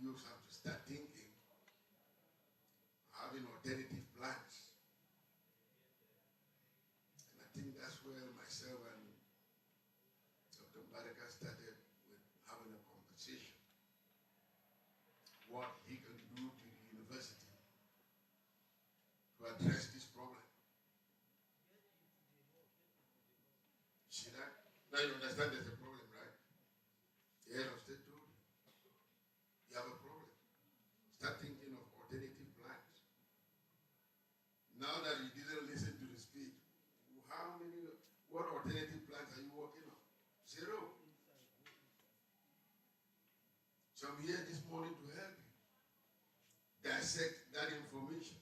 youths have to start thinking, having alternative plans. And I think that's where myself and Dr. Baraka started with having a conversation. What he can do to the university to address this problem. See that? Now you understand there's a problem, right? The head of state told you. You have a problem. Start thinking of alternative plans. Now that you didn't listen to the speech, what alternative plans are you working on? Zero. So I'm here this morning to help you dissect that information.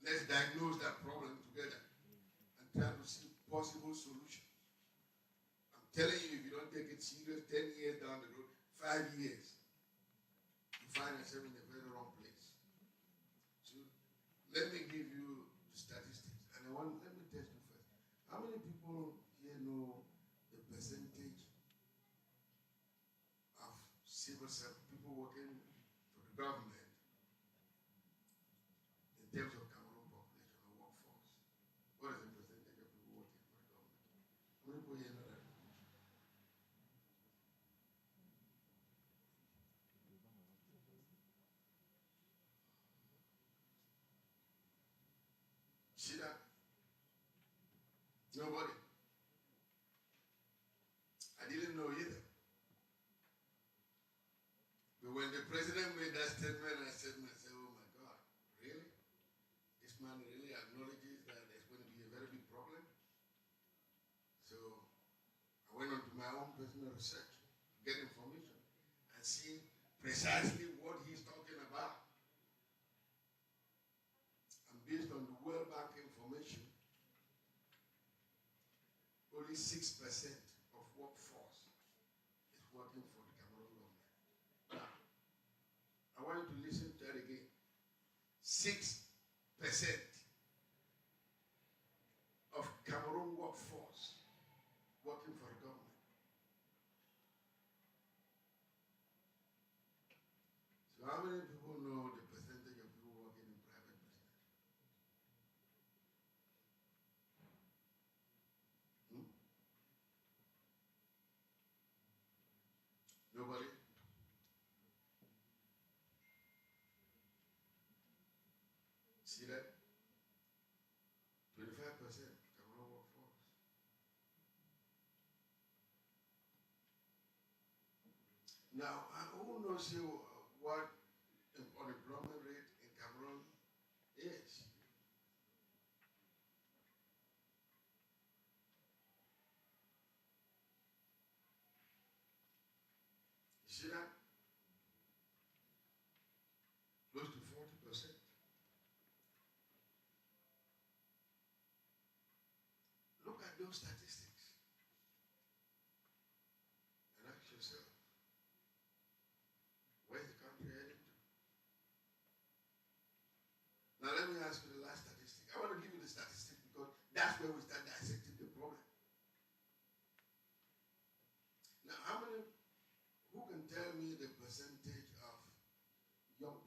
Let's diagnose that problem together and try to see possible solutions. I'm telling you, if you don't take it serious, 10 years down the road, 5 years, you find yourself in a very wrong place. So let me give you the statistics. And let me test you first. How many people here know the percentage of civil service, people working for the government in terms of Cameroon population or workforce? What is the percentage of people working for the government? How many people here know that? See that? Nobody. I didn't know either. But when the president made that statement, I said to myself, oh my God, really? This man really acknowledges that there's going to be a very big problem? So I went on to my own personal research to get information and see precisely what he's talking about. And based on the World Bank information, only 6% of workforce is working for the Cameroon government. Now, I want you to listen to that again. 6% of Cameroon workforce working for the government. So how many people know the percentage of people working in private business? Nobody? See that? 25% Cameroon workforce. Now, who knows what unemployment rate in Cameroon is? You see that? Close to 40%. Look at those statistics and ask yourself, where's the country heading to? Now let me ask you the last statistic. I want to give you the statistic because that's where we start dissecting the problem. Now, who can tell me the percentage of young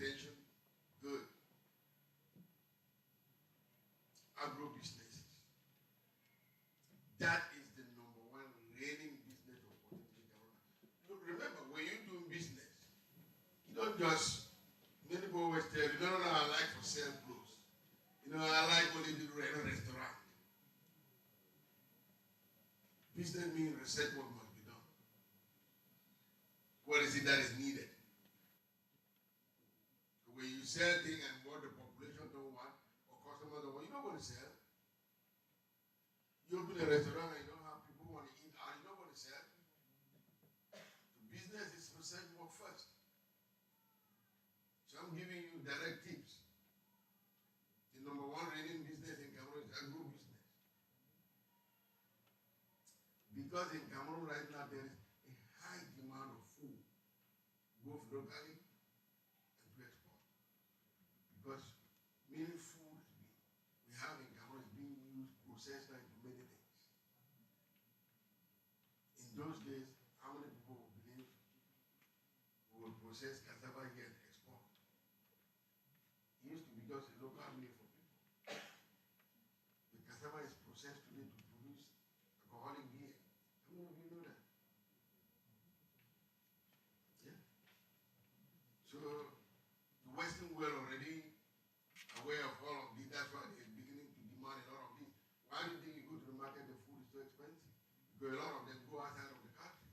attention? Good. Agro businesses. That is the number one reigning business opportunity in Cameroon. Look, remember, when you're doing business, you don't just, many people always tell you, no, I like for sale clothes. I like only the restaurant. Business means research what must be done. What is it that is needed? When you sell things and what the population don't want, or customers don't want, you're not going to sell. You open a restaurant and you don't have people who want to eat out, you're not going to sell. The business is research work first. So I'm giving you direct tips. The number one reigning business in Cameroon is agro business. Because in Cameroon right now there is a high demand of food, both locally and to export. Because many food we have in Cameroon is being used, processed into many things. In those days, how many people would believe we will process cassava here and export? It used to be just a local meal for people. The cassava is processed today to produce alcoholic beer. How many of you know that? Yeah. So the Western world already aware of all of this. That's why they're beginning to demand a lot of this. Why do you think you go to the market, the food is so expensive? Because a lot of them go outside of the country.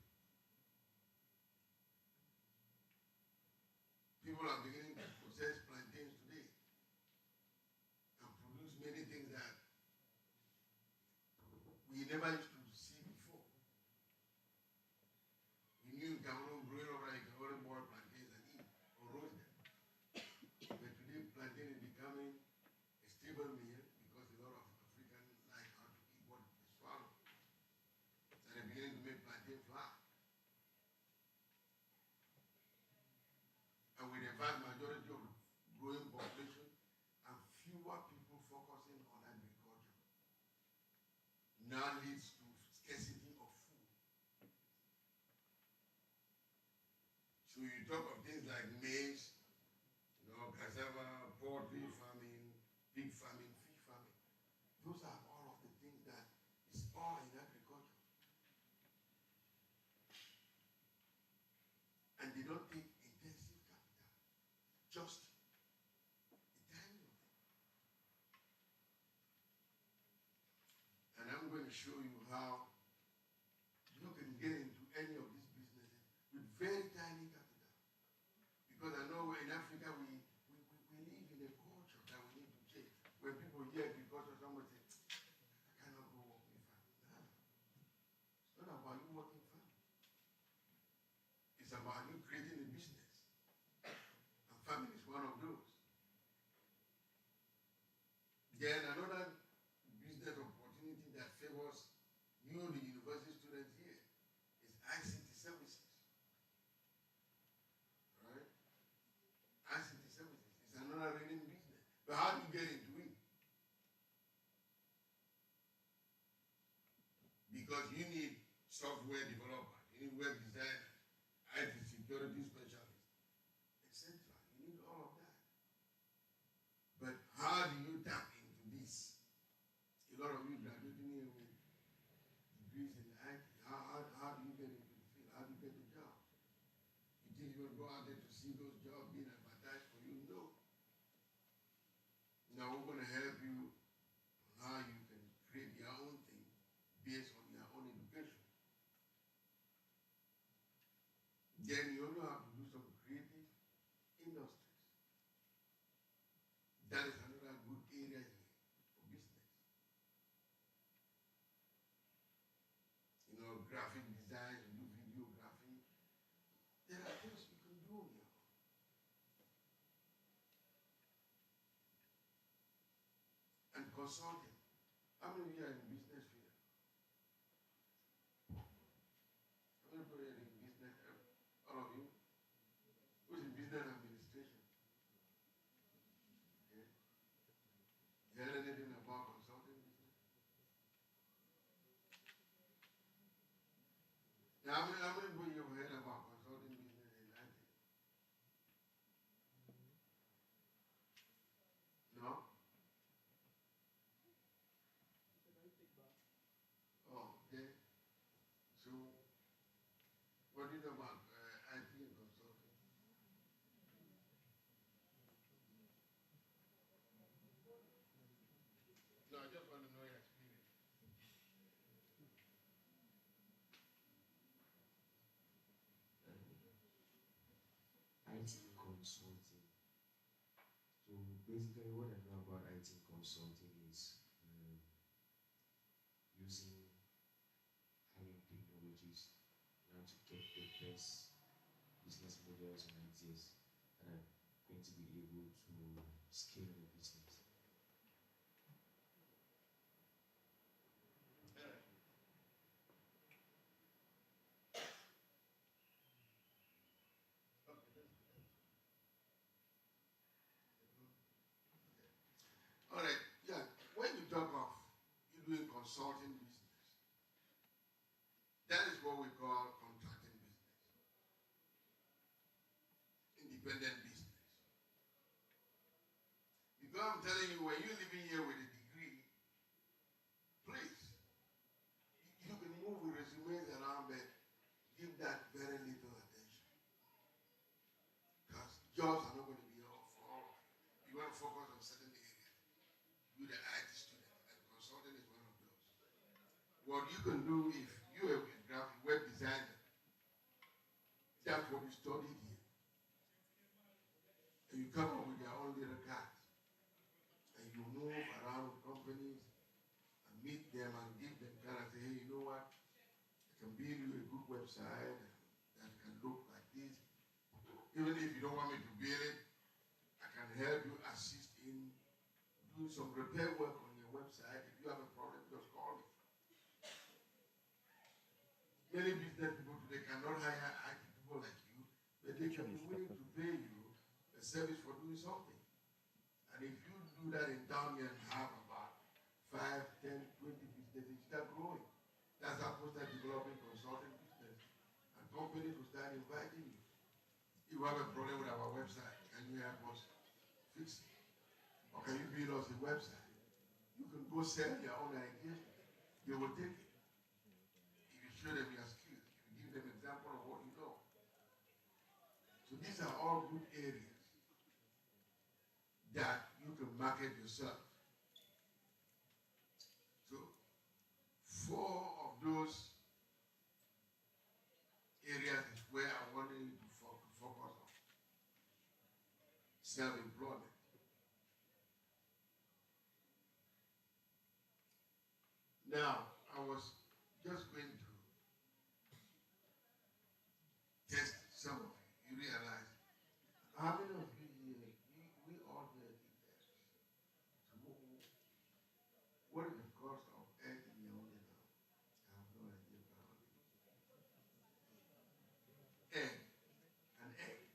People are beginning to process plantains today and produce many things that we never used to see before. We knew in Cameroon growing up like you can only boil plantains and eat or roast them. But today plantain is becoming a stable meal because a lot of Africans like how to eat what they swallow. So they're beginning to make plantain flour. And with a vast majority of growing population and fewer people focusing on agriculture, now leads to scarcity of food. So you talk of things like maize, cassava, poultry farming, pig farming, fish farming. Those are all of the things that is all in agriculture. And they don't take intensive capital, just a tiny of it. And I'm going to show you how you can get into any of these businesses with very tiny capital. Because I know in Africa we live in a culture that we need to change. When people hear agriculture, someone says, I cannot go work in farm. No. It's not about you working farm. It's about you creating a business. And farming is one of those. Then another business opportunity that favors you, the university students here, is ICT services. Right? ICT services is another reigning business. But how do you get into it? Because you need software developers, you need web designers, IT security specialists, etc. You need all of that. But how do you tap into this? A lot of you graduating here with degrees in IT. How do you get into the field? How do you get the job? You think you're going to go out there to see those jobs being advertised for you? No. Now we're going to help you on how you can create your own thing based on your own education. Then you also have to do some creative industries. That is another good area here for business. Graphic design, you do videography. There are things you can do on your own. And consulting. How many of you are in business field? How many people are in business? All of you? Who's in business administration? Okay. You heard anything about consulting business? Now, how many people you have heard about consulting business in IT? you talking about? IT and consulting. No, I just want to know your experience. IT consulting. So basically, what I know about IT consulting is using high-end technologies now to get the best business models and ideas that are going to be able to scale the business. All right, yeah. When you talk of you doing consulting business, that is what we call contracting business, independent business. Because I'm telling you, when you're living here with a degree, please, you can move with resumes around, but give that very little attention. Because jobs are not going to be all for all of you. You want to focus on certain areas. You're the IT student, and consulting is one of those. What you can do if you're a graphic web designer, that's what you studied here. And you come up with your own little cards. And you move around with companies and meet them and give them cards and say, hey, you know what? I can build you a good website that can look like this. Even if you don't want me to build it, I can help you assist in doing some repair work on your website. If you have a problem, just call me. Many business people today cannot hire IT people like you, but they can be willing to pay you a service for doing something. And if you do that in town here and have about 5, 10, 20 businesses, you start growing. That's how people start developing consulting business. And companies will start inviting you. You have a problem with our website, can you help us fix it? Or can you build us a website? You can go sell your own ideas. They will take it. If you show them your skills, if you give them an example of what you know. So these are all good areas that you can market yourself. So 4 of those areas is where I wanted you to focus on. Self-employment. Now, I was just going to test some of you. You realize how many of you here, we all here did that. So what is the cost of egg in your own now? I have no idea about it. Egg. An egg.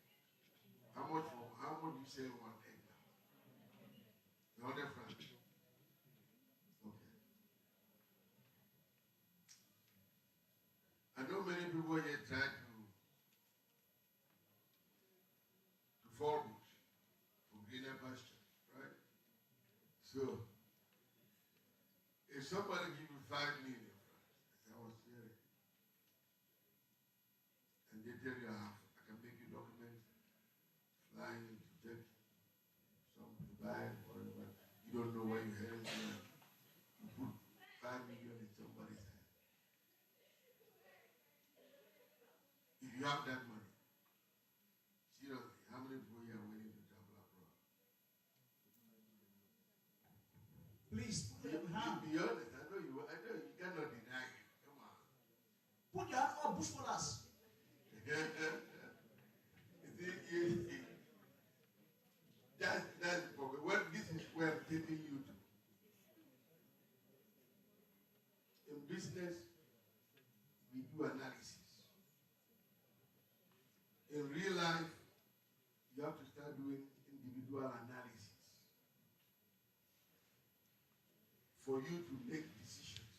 How much do you sell one egg now? 100 francs. Okay. I know many people here try to fall bush for greener pasture, right? So, if somebody give you 5 million francs, as I was hearing, and they tell you I can make you documents flying into Turkey, some Dubai, whatever, you don't know where you're heading to. You put 5 million in somebody's hand. If you have that money, seriously, how many people here are willing to travel abroad? Please put your hand. Be honest. I know you cannot deny it. Come on. Put your hand up, bush for us. That's the problem. Well, this is where I'm taking you to. In business, we do analysis. In real life, you have to start doing individual analysis for you to make decisions.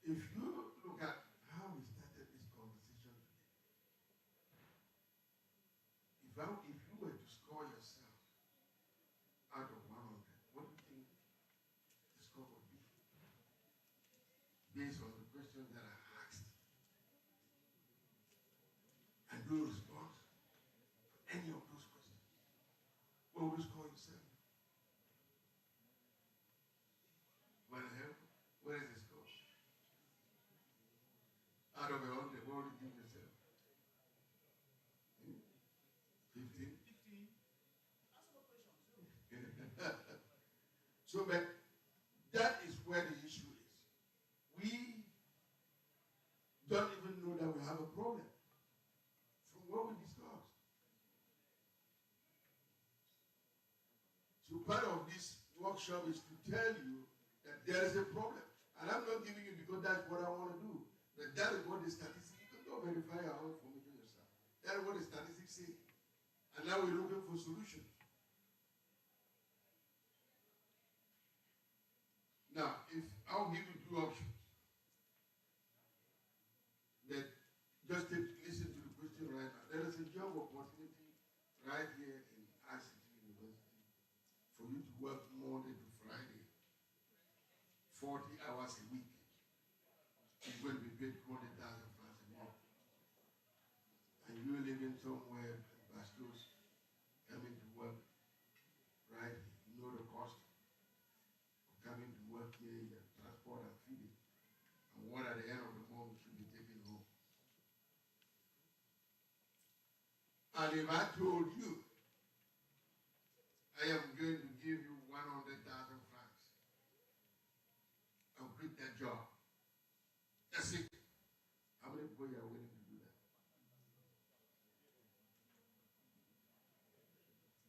If you look at how we started this conversation today, if you were to score yourself out of 100, what do you think the score would be? Based on the questions that I So, but that is where the issue is. We don't even know that we have a problem from what we discussed. So part of this workshop is to tell you that there is a problem. And I'm not giving you because that's what I want to do. But that is what the statistics, you can go verify your own information yourself. That is what the statistics say. And now we're looking for solutions. Now, if I'll give you two options. That just listen to the question right now. There is a job opportunity right here in ICT University for you to work Monday to Friday, 40 hours a week. You're going to be paid 200,000 francs a month. And you're living somewhere in Bastos, coming to work right here. You know the cost of coming to work here, your transport and feeding. And what at the end of the month you should be taking home. And if I told you, I am going to give you 100,000 francs and quit that job. That's it. How many people are willing to do that?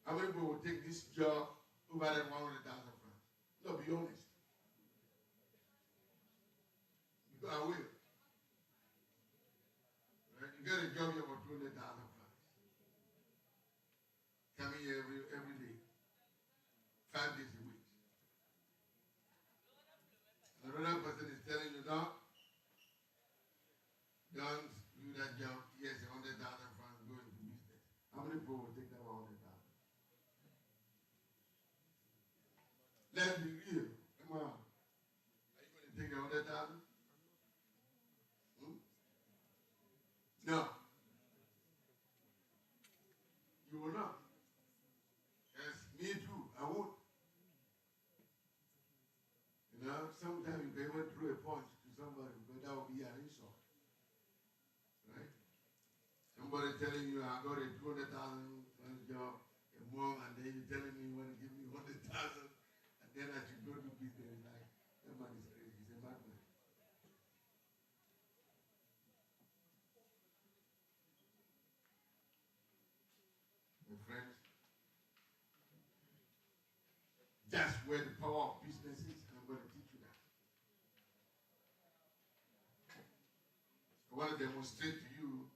How many people will take this job over that 100,000 francs? No, be honest. Because I will. Right? You get a job here for 200,000 francs. Coming here every day. 5 days a week. Another person is telling you, no, don't do that job. Yes, 100,000 francs go into business. How many people will take that 100,000? Let's be real. Come on. Are you going to take 100,000? No. You will not. Yes, me too. I won't. You know, sometimes you can even throw a punch to somebody because that will be an insult. Right? Somebody telling you I got a 200,000 job a month and then you're telling me you want to give me 100,000 and then I should go to business. Like, that man is crazy. He's a madman. My friends, that's where the power of business is, and I'm going to teach you that. I want to demonstrate to you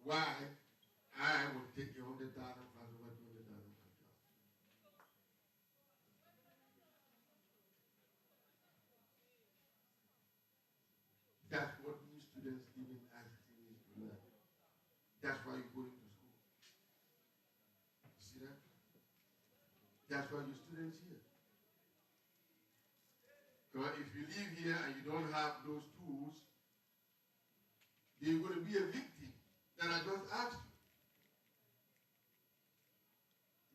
why I will take 100,000 francs over 200,000 francs job. That's what new students even ICT need to learn. That's why you're going to school. You see that? That's why you're students here. Because if you live here and you don't have those tools, you're going to be a victim that I just asked you.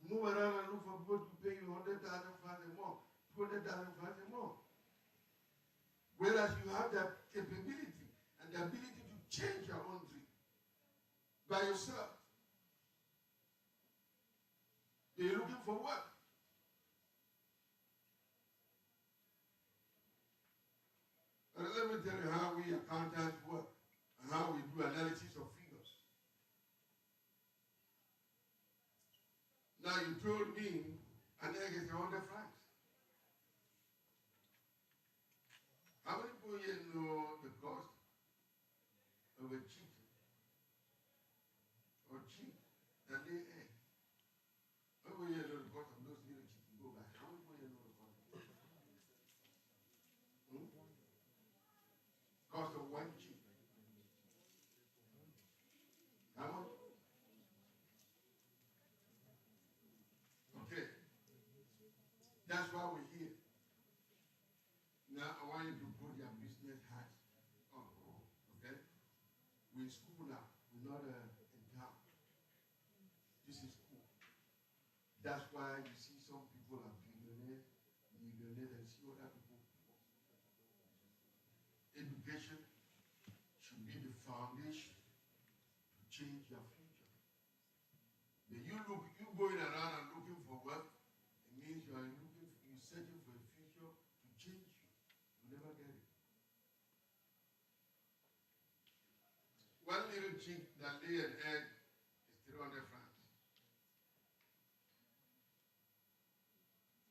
You move around and look for people to pay you 100,000 francs a month, 200,000 francs a month. Whereas you have that capability and the ability to change your own dream by yourself. You're looking for work. Let me tell you how we accountants work and how we do analysis of figures. Now you told me an egg is 100 francs. How many people here know the cost of a chicken or chick that lay egg? How many people here know the cost of those little chickens go back? How many people here know the cost of that? Cost of one chick. How much? Okay. That's why we're here. Now I want you to put your business hat on. Okay? We're in school now. We're not in town. This is school. That's why you see some people are billionaires, millionaires, and see other people. Education should be the foundation to change your future. But you going around and looking for work, it means you're searching little chick that lay an egg is 300 francs.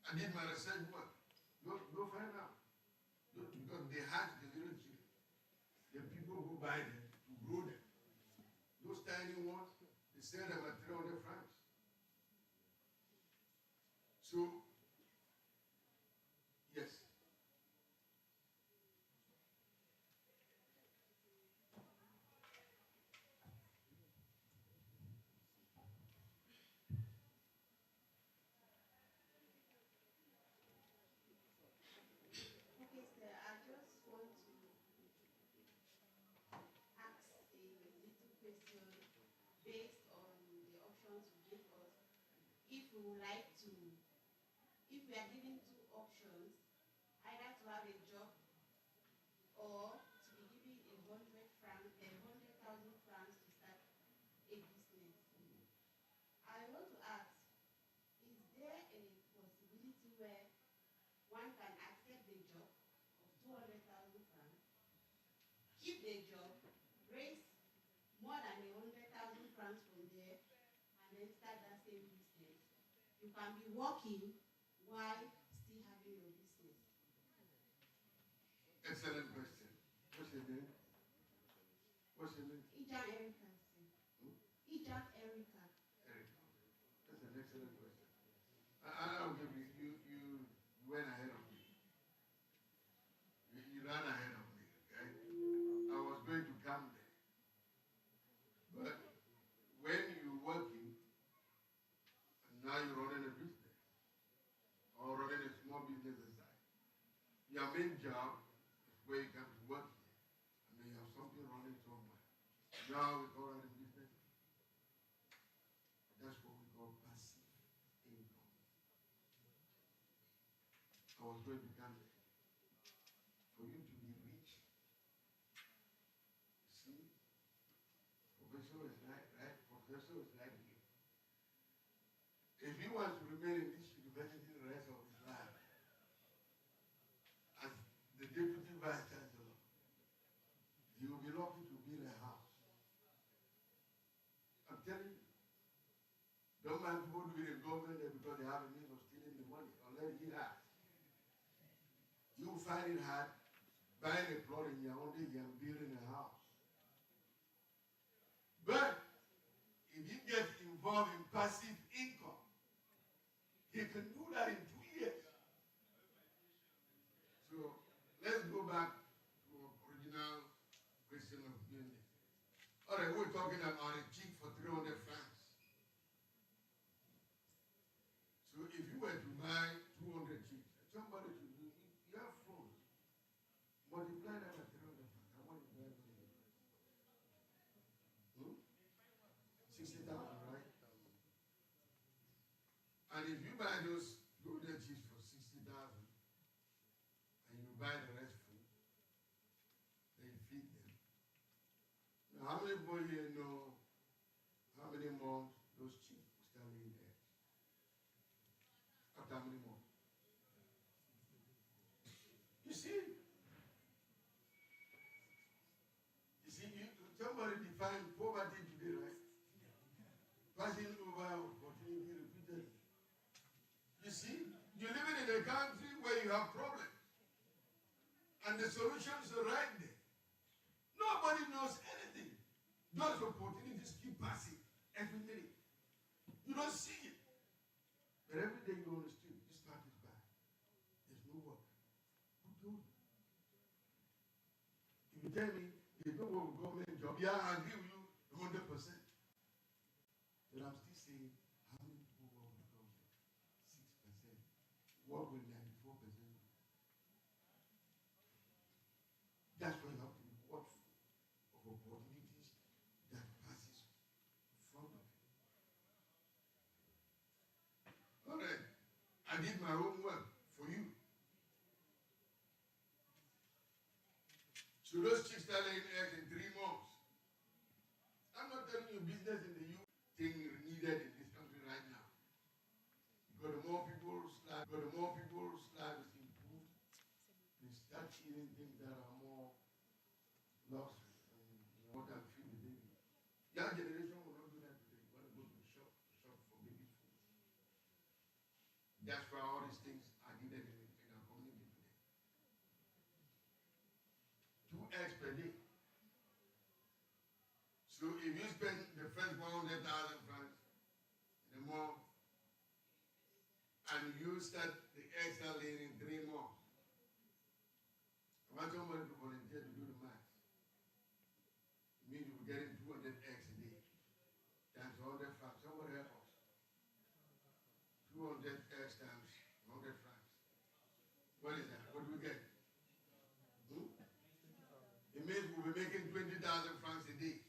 I did my research work. Go find out. Because they hatch the little chicken. The people who buy them to grow them. Those tiny ones, they sell them at 300 francs. So, yes. Okay, sir, I just want to ask a little question based on the options you gave us. If we would like to, if we are given two options, either to have a job or to be given 100,000 francs to start a business. I want to ask, is there a possibility where one can accept the job of 200,000 francs, keep the job, raise more than 100,000 francs from there, and then start that same business? You can be working while still having your business. Excellent question. What's your name? What's your name? Ijan Erica, sir. Ijan Erica. Eric. That's an excellent question. I'll give you went ahead of me. You ran ahead of me, okay? I was going to come there. But when you're working, and now you're running a business, or running a small business aside, your main job is where you come to work here, and then you have something running somewhere. Now we call it a business. That's what we call passive income. I was going to come there. For you to be rich, see, professor is like, right? Professor is like you. If he wants to remain in this university the rest of his life, as the deputy vice chancellor, he will be lucky to build a house. I'm telling you. Don't mind people doing in government there because they have a means of stealing the money, unless he has. You will find it hard buying a plot in Yaoundé and building a house. But if he gets involved in passive income, he can do that in 2 years. So let's go back to our original question of business. All right, we're talking about a chick for 300 francs. So if you were to buy 200 chicks, somebody should do it. You have phones. Multiply that by 300 francs. How much is that going to be? 60,000, right? And if you buy those 200 chicks for 60,000, and you buy the rest food, then you feed them. Now, how many boys here know how many months those chicks will start laying eggs? After how many months? You see, somebody defined poverty today, right? Passing over opportunity repeatedly. You see, you're living in a country where you have problems, and the solutions are right there. Nobody knows anything. Those opportunities keep passing every minute. You don't see it. But every day you go on the street, this part is bad. There's no work. Who told you? If you tell me there's no work with government job, yeah, I agree with you 100%. But I'm still saying, how many people work with government? 6%. What will 94% do? That's why you have to be watchful of opportunities that passes in front of you. All right. I did my homework for you. So those chicks start laying eggs in 3 months. I'm not telling you business in the UK thing needed in this country right now. Because the more people's life is improved, they start eating things that are more luxury and more than feed the baby. That generation will not do that today. You want to go to the shop for baby food. That's why all these things are needed in our community today. 2 eggs per day. So if you spend the first 100,000 francs in a month, and you start the eggs are laying in 3 months, I want somebody to volunteer to do the math. It means you're getting 200 eggs a day. Times 100 francs. Somebody help us. 200 eggs times 100 francs. What is that? What do we get? It means we'll be making 20,000 francs a day.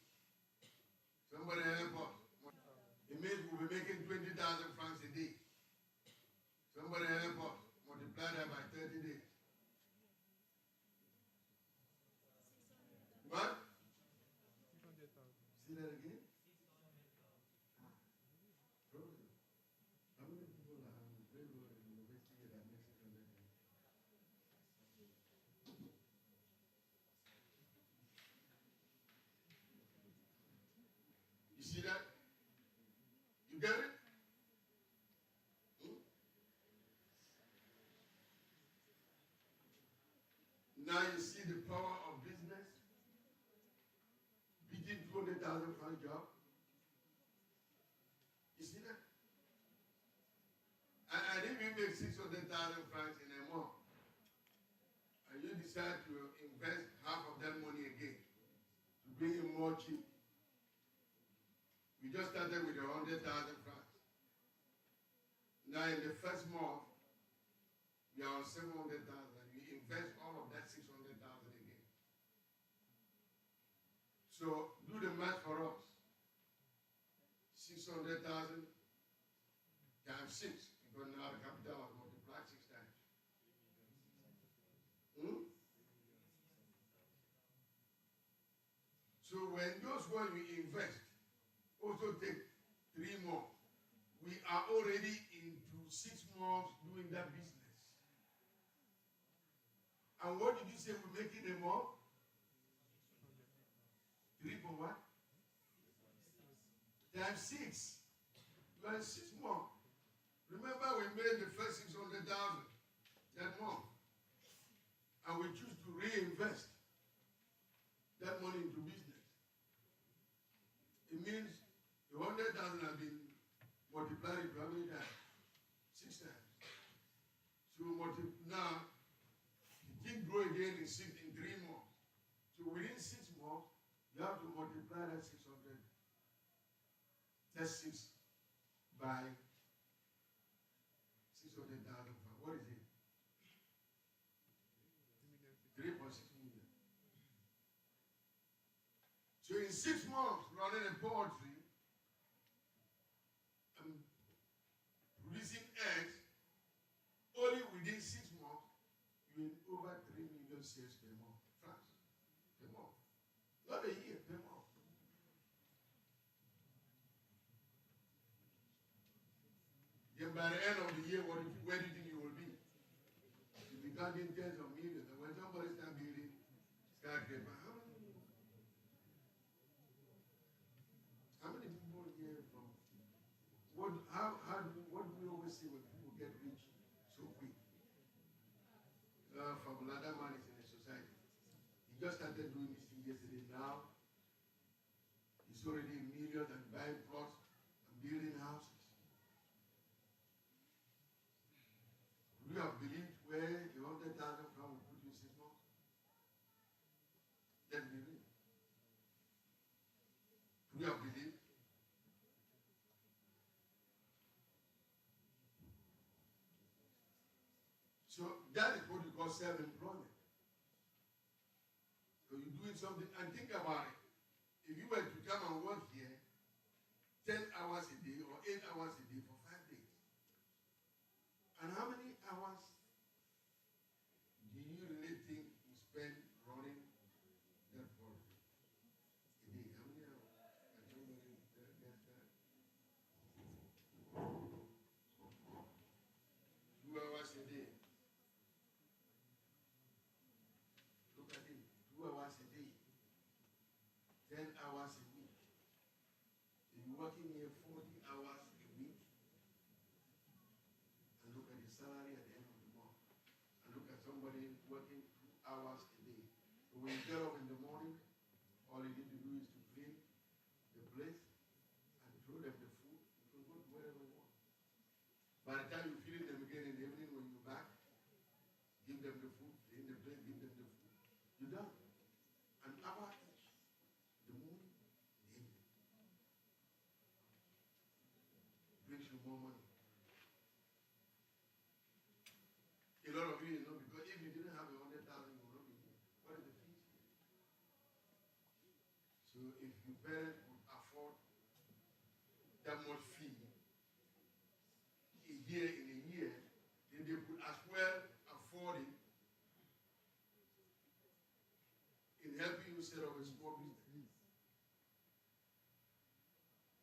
Somebody help us. It means we'll be making 20,000 francs a day. Somebody help us. Multiply that by 30 days. What? 600,000. See that again? How many people are very well in university that makes 600,000? You see that? You get it? Now you see the power of business. Beating 200,000 franc job. You see that? And if you make 600,000 francs in a month, and you decide to invest half of that money again to bring in more cheap, we just started with 100,000 francs. Now in the first month, we are on 700,000. We invest all of that 600,000 again. So do the math for us. 600,000 times 6. Because now the capital has multiplied 6 times. So when those ones we invest also take 3 months, we are already into 6 months doing that business. And what did you say we're making a month? 3 for what? Times 6. You are in 6 months. Remember we made the first 600,000 that month. And we choose to reinvest that money into business. It means the 100,000 has been multiplied into how many times? 6 times. So now, it didn't grow again in 3 months. So within 6 months, you have to multiply that 600. That's 6 by 600,000. What is it? 3.6 million. So in 6 months, running a poultry and producing eggs, only within 6 months, you in over 3 million sales per month. France. Per month. Not a year, per month. Then by the end of the year, where do you think you will be? You'll be counting tens of millions. And when somebody starts building skyscraper, how many people here from what do we always say when people get rich so quick? From another man is in the society. He just started doing this thing yesterday. Now he's already in millions and buying plots and building houses. Do you have believed where the 100,000 francs will put you in 6 months? Then believe. Do you have believed? So that is what we call self-employment. So you're doing something, and think about it. If you were to come and work here 10 hours a day or 8 hours a day for 5 days, and how many hours do you really think you spend running that poultry a day? How many hours? Can somebody guess that? 2 hours a day. Look at it. 2 hours a day. 10 hours a week. somebody working 2 hours a day. So when you get up in the morning, all you need to do is to clean the place and throw them the food. You can go to wherever you want. By the time you feed them again in the evening when you're back, give them the food, clean the place, give them the food. You're done. An hour each. The morning, the evening. Brings you more money. A lot of you know, because if you didn't have 100,000, you would not be here. What is the fees here? So if your parents could afford that much fee a year in a year, then they could as well afford it in helping you set up a small business.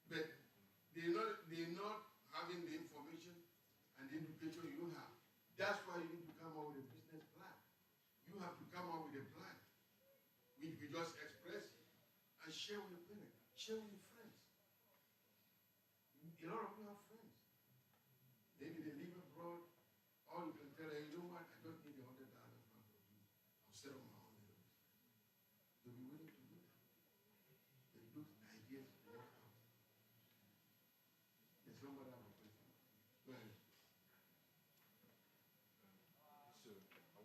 But they're not having the information and the education you have. That's why you need to come up with a business plan. You have to come up with a plan, which we just express and share with your parents, share with your friends. A lot of you have friends. Maybe they live abroad, or you can tell them, you know what, I just need 100,000 francs from you. I'll set up my own little business. They'll be willing to do that. But those ideas work out. There's somebody have a question. Go ahead. So I want to just ask a little question.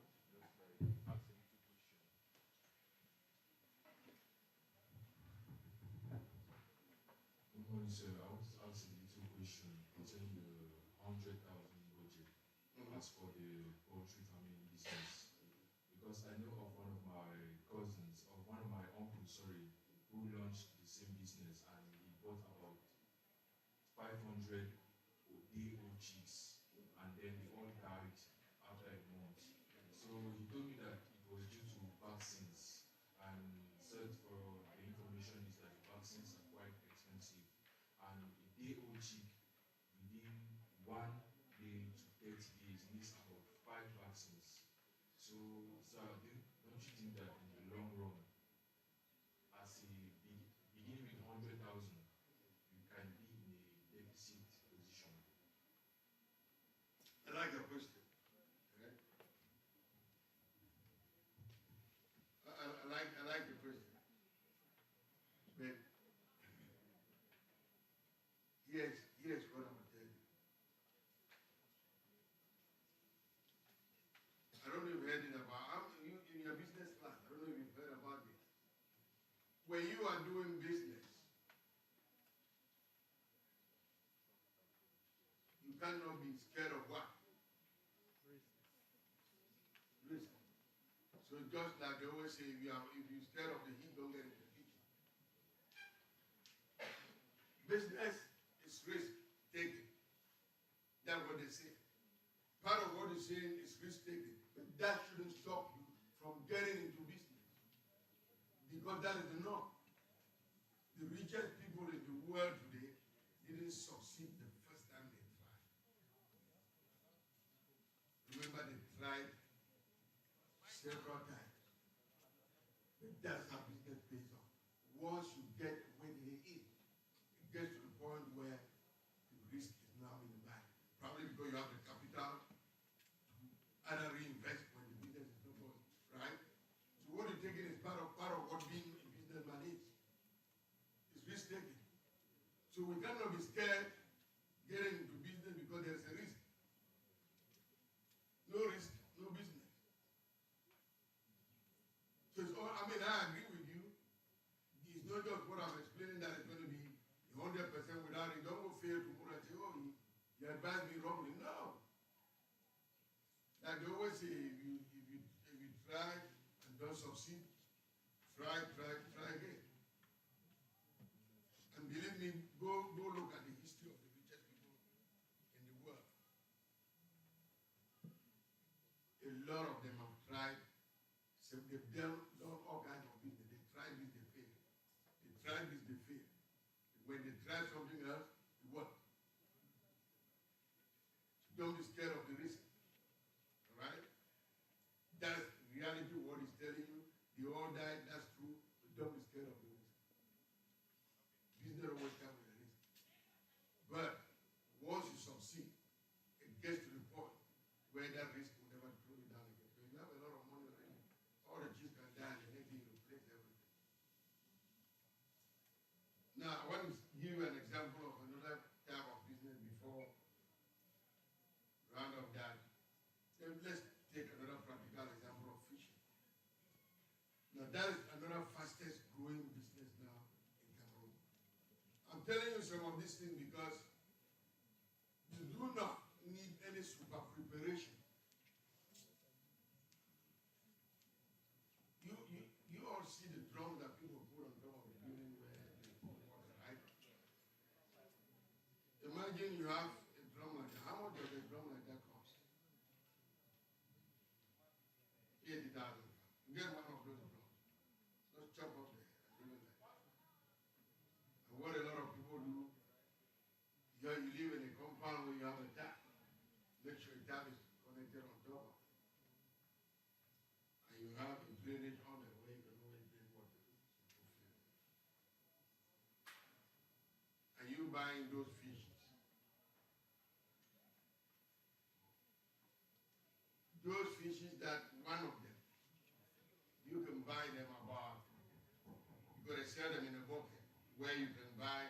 Good morning, sir. I want to ask a little question concerning the 100,000 budget as for the poultry farming business. Because I know of one of my cousins, or one of my uncles, sorry, who launched the same business and he bought about 500 day-old chicks and then they all died after a month. So he told me that it was due to vaccines and said for the information is that the vaccines are quite expensive and a day-old chick within 1 day to 30 days needs about 5 vaccines. So, sir, don't you think that in the long run, as a beginning with 100,000, you can be in a deficit position? I like your question. Okay? I like the question. But here's what I'm gonna tell you. I don't know if you've heard it about in your business class. I don't know if you've heard about this. When you are doing business, you cannot be scared of what? Risk. So just like they always say, if you're scared of the heat, don't get into the kitchen. Business is risk taking. That's what they say. Part of what they're saying is risk taking, but that shouldn't stop you from getting into business, because that is the norm. The richest people in the world today didn't succeed the first time they tried. Remember, they tried several times. But that's how business pays off. Once you get where they is, it gets to the point where the risk is now minimized. Probably because you have the capital to either reinvest when the business is not going, right? So what you're taking is part of what being a businessman is. It's risk taking. So we cannot be scared getting into business because there's a risk. No risk, no business. So it's all, I mean, I agree with you. It's not just what I'm explaining that it's going to be 100% without it. Don't go fail tomorrow and say, oh, you advised me wrongly. No. Like they always say, if you try and don't succeed, try again. And believe me, go look at the history of the richest people in the world. A lot of them have tried. So they've done all kinds of business. They tried this, they failed. They tried this, they failed. When they try something else, it worked. So don't be scared of the risk. All right? That's reality what he's telling you. They all died, that's true. But don't be scared of the risk. Business always comes with a risk. But once you succeed, it gets to the point where that risk will never throw you down again. So you Now, I want to give you an example of another type of business before round of that. Then let's take another practical example of fishing. Now, that is another fastest growing business now in Cameroon. I'm telling you some of these things because you do not need any super preparation. You all see the drum that people put on top of the building where they put water, right? Imagine you have a drum like that. How much does a drum like that cost? 80,000. You get one of those drums. Just chop up there and leave it like that. And what a lot of people do, you live in a compound where you have a tap. Make sure the tap is connected on top of it. And you have a drainage on it where you can always drain water. And you buying those fishes. Those fishes that one of them, you can buy them about, you got to sell them in a bucket where you can buy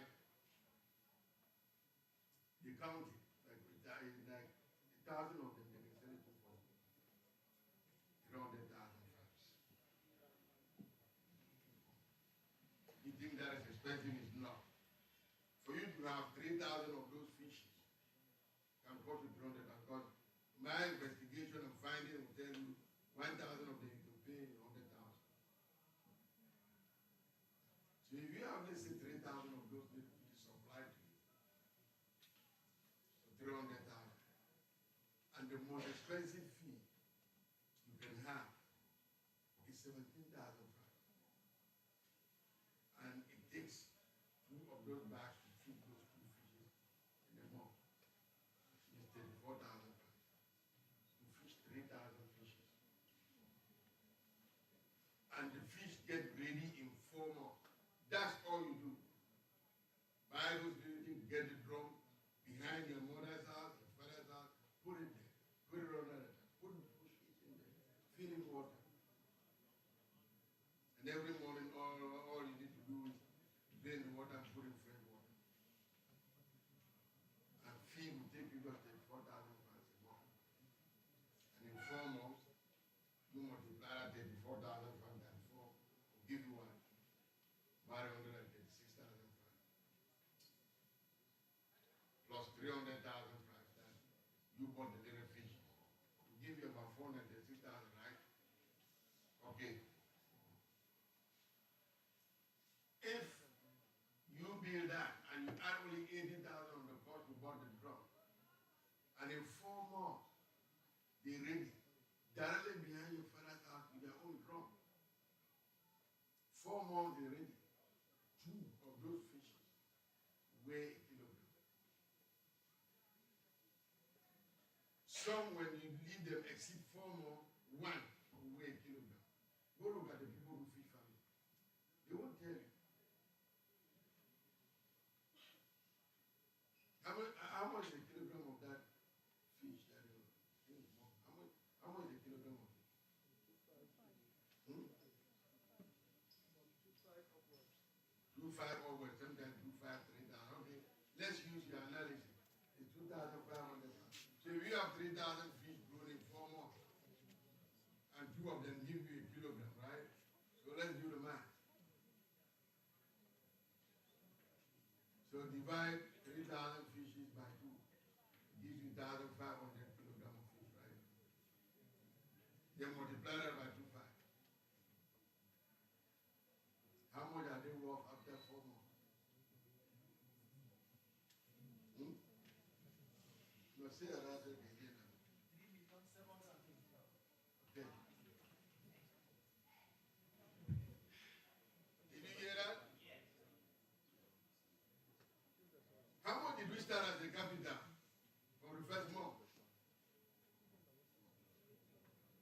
the county, like 1,000 of them, they can sell it for 300,000 francs. You think that is expensive? Is not. For you to have 3,000 of those fishes can cost you 300,000 because my investigation and finding will tell you 1,000 of them you can pay 100,000. So if you have, let's say, 3,000 of those little fishes supplied to you, so 300,000, and the most expensive fee you can have is 17,000 francs, and it takes 2 of those bags to feed those 2 fishes in a month. It's 34,000 francs. You fish 3,000 fishes. And the fish get ready in 4 months. That's all you do. Buy those little things, get the drum behind your mother's house, your father's house, put it there. Put it on that. Put fish in there. Fill in water. And every morning, all you need to do is drain the water and put in fresh water. And feed will take you just 34,000 francs a month. And in 4 months, you multiply that 34,000 francs times 4, will give you what? 536,000 francs. Plus 300,000 francs that you bought the little fish. Will give you about 436,000, right? Okay. If you build that and you add only 80,000 on the cost you bought the drum, and in 4 months, they're ready, directly behind your father's house with their own drum. 4 months, they're ready. 2 of those fishes weigh a kilogram. Some, when you leave them exceed 4 months, 1 will weigh a kilogram. Go look at the people who fish farming. They won't tell you. How much is a kilogram of that fish that is? How much is a kilogram of it? 2,500 upwards, sometimes 2,500, 3,000. Okay, let's use your analysis. It's 2,500. So if you have 3,000 fish grown in 4 months, and 2 of them give you a kilogram, right? So let's do the math. So divide 3,000 fishes by 2. It gives you 1,500 kilograms of fish, right? Then multiply that by 2,500. How much are they worth after 4 months? No, say that again. Okay. Did you hear that? How much did we start as the capital for the first month?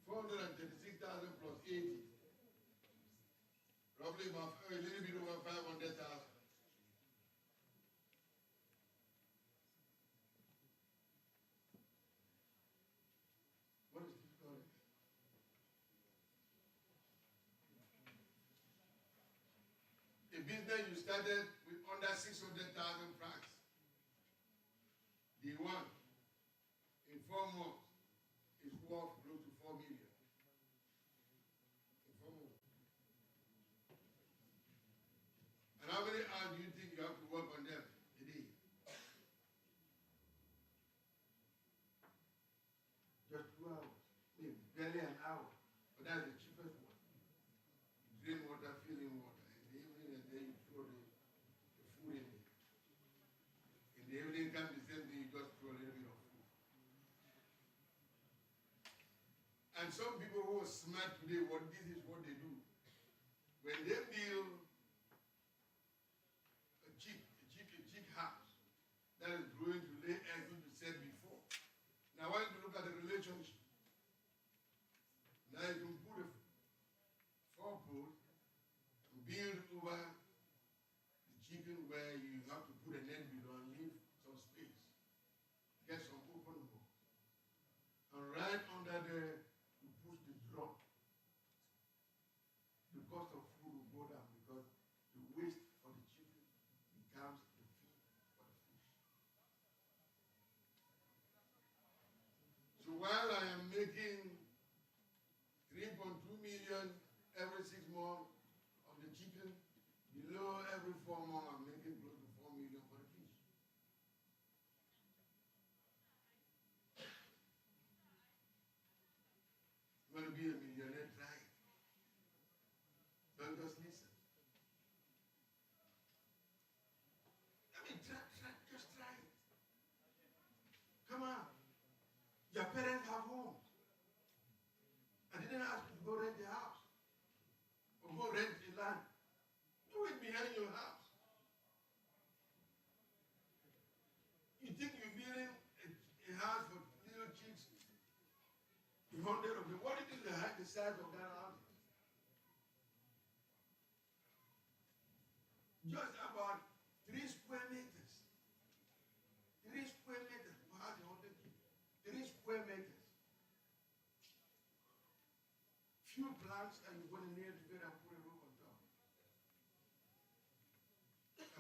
436,000 plus 80. Roughly about a little bit over 500,000. What is this called? A business you started with under 600,000 francs. The one in 4 months is worth close to 4 million. In 4 months. And how many hours do you think you have to work on them a day? Just 2 hours. Maybe barely an hour. But that's the cheapest one. You drain water, fill in water. In the evening, and then you throw the food in there. In the evening comes the same thing, you just throw a little bit of food. And some people who are smart today, this is what they do. When they build a chick house that is growing to lay eggs, which we said before. Now, I want you to look at the relationship. Now you can put a 4-pole and build over the chicken where you have to put a net below and leave some space. Get some open hole. And right under there, you push the drum. The cost of food will go down because the waste for the chicken becomes the feed for the fish. So while I am making 3.2 million every 6 months of the chicken, below every 4 months I'm making close to 4 million for the fish. You want to be a millionaire, try it. Don't just listen. I mean, just try it. Come on. Your parents have homes. I didn't ask you to go rent a house or go rent a land. Do it behind your house. You think you're building a house for little chicks, 100 of them. What do you think the size of that house is? Just about 3 square meters. 3 square meters. For house 100 kids. 3 square meters. Few plants and you're going to nail together and put a roof on top.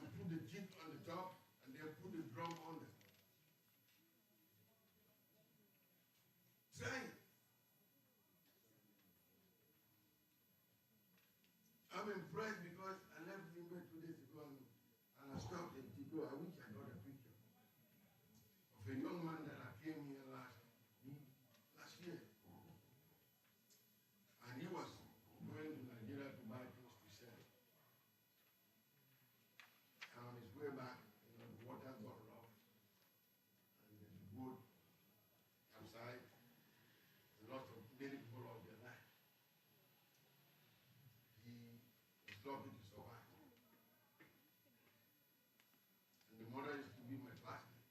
And put the jeep on the top and then put the drum under. Try it. I'm impressed because I left Limbe 2 days ago and I stopped at Tigo. I wish I got a picture of a young man that I came here last year. And he was going to Nigeria to buy things to sell. And on his way back, the water got rough. And the boat capsized. A lot of many people lost their life. He was lucky to survive. And the mother used to be my classmate.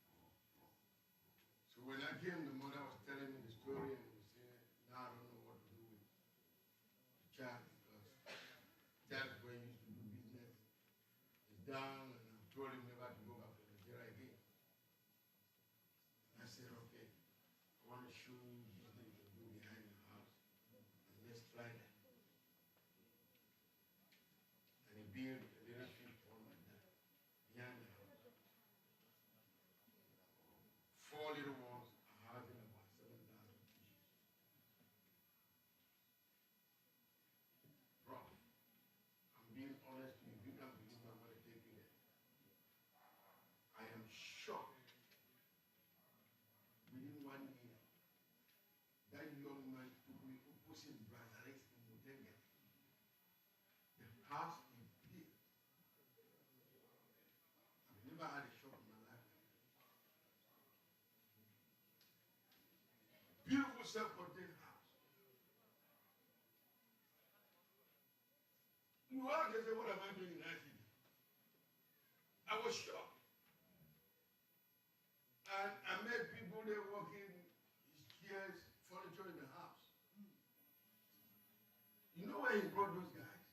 So when I came, the mother was telling me the story and was saying, now I don't know what to do with the child because that's where he used to do business. He's down and I told him never to go back to Nigeria again. And I said, okay, I want to show you business you can do behind your house and let's try that. And he built a little fish pond like that behind the house. 4 little ones are having about 7,000 fishes. Bro, I'm being honest with you. You can't believe I'm going to take you there. I am shocked. Within 1 year, that young man took me opposite Brazares in Mutenga. The house he built. I've never had a shop in my life. Beautiful self-contained house. You are just say, what am I doing in that city? I was shocked. And I met people there working his chairs, furniture in the house. You know where he brought those guys?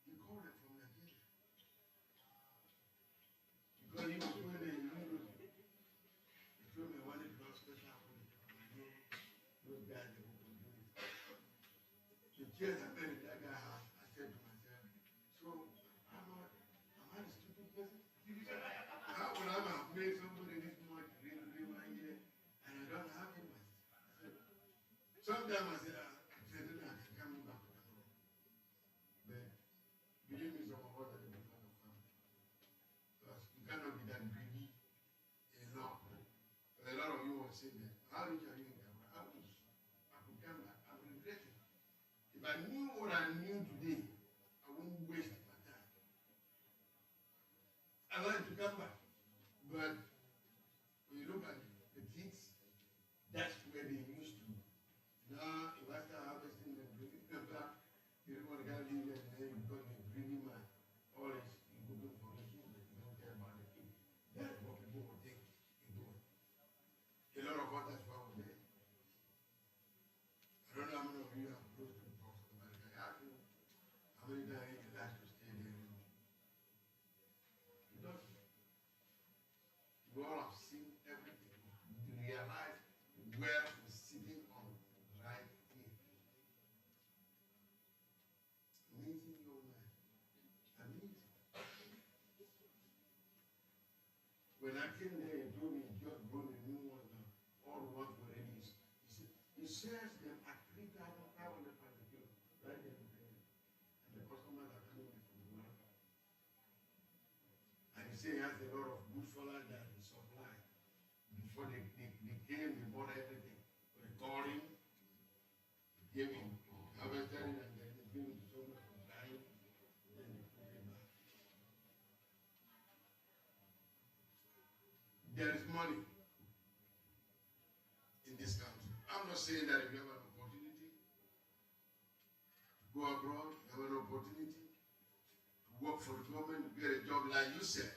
He called them from Nigeria. Because he was going there, he knew those. He told me I wanted to do special furniture. Those guys, they will do it. The chairs I met in that guy's house, I said to myself, so am I the stupid person Sometimes I say, I said, I can't move back to Cameroon. But believe me, some of us are the kind of family. Because you cannot be that greedy enough. A lot of you will say that, how rich are you in Cameroon? I wish I could come back. I would regret it. If I knew what I knew today, I wouldn't waste my time. I like to come back. But when you look at the kids, that's where they used to. Now, if I start harvesting and bringing them back, everyone can leave it and then you become a greedy man. All this, you go look for issues that you don't care about the kid. That's what people will think you're doing. A lot of us, that's why we're there. I don't know how many of you have close to the box of America. I ask you, how many times you like to stay there? You don't. You all have seen everything. You realize where we're sitting on right here. Amazing young man. Amazing. When I came there, he told me he just brought a new one now. All the ones were ready. He sells them at 3,500 per kilo. Right there. And the customers are coming in from the world. And he said he has a lot of good fellas that he supplied. Before they came, they bought everything. But they called him, he gave him, harvested it, and then they gave him to someone from buying, then they put it back. There is money in this country. I'm not saying that if you have an opportunity to go abroad, you have an opportunity to work for the government, to get a job like you said,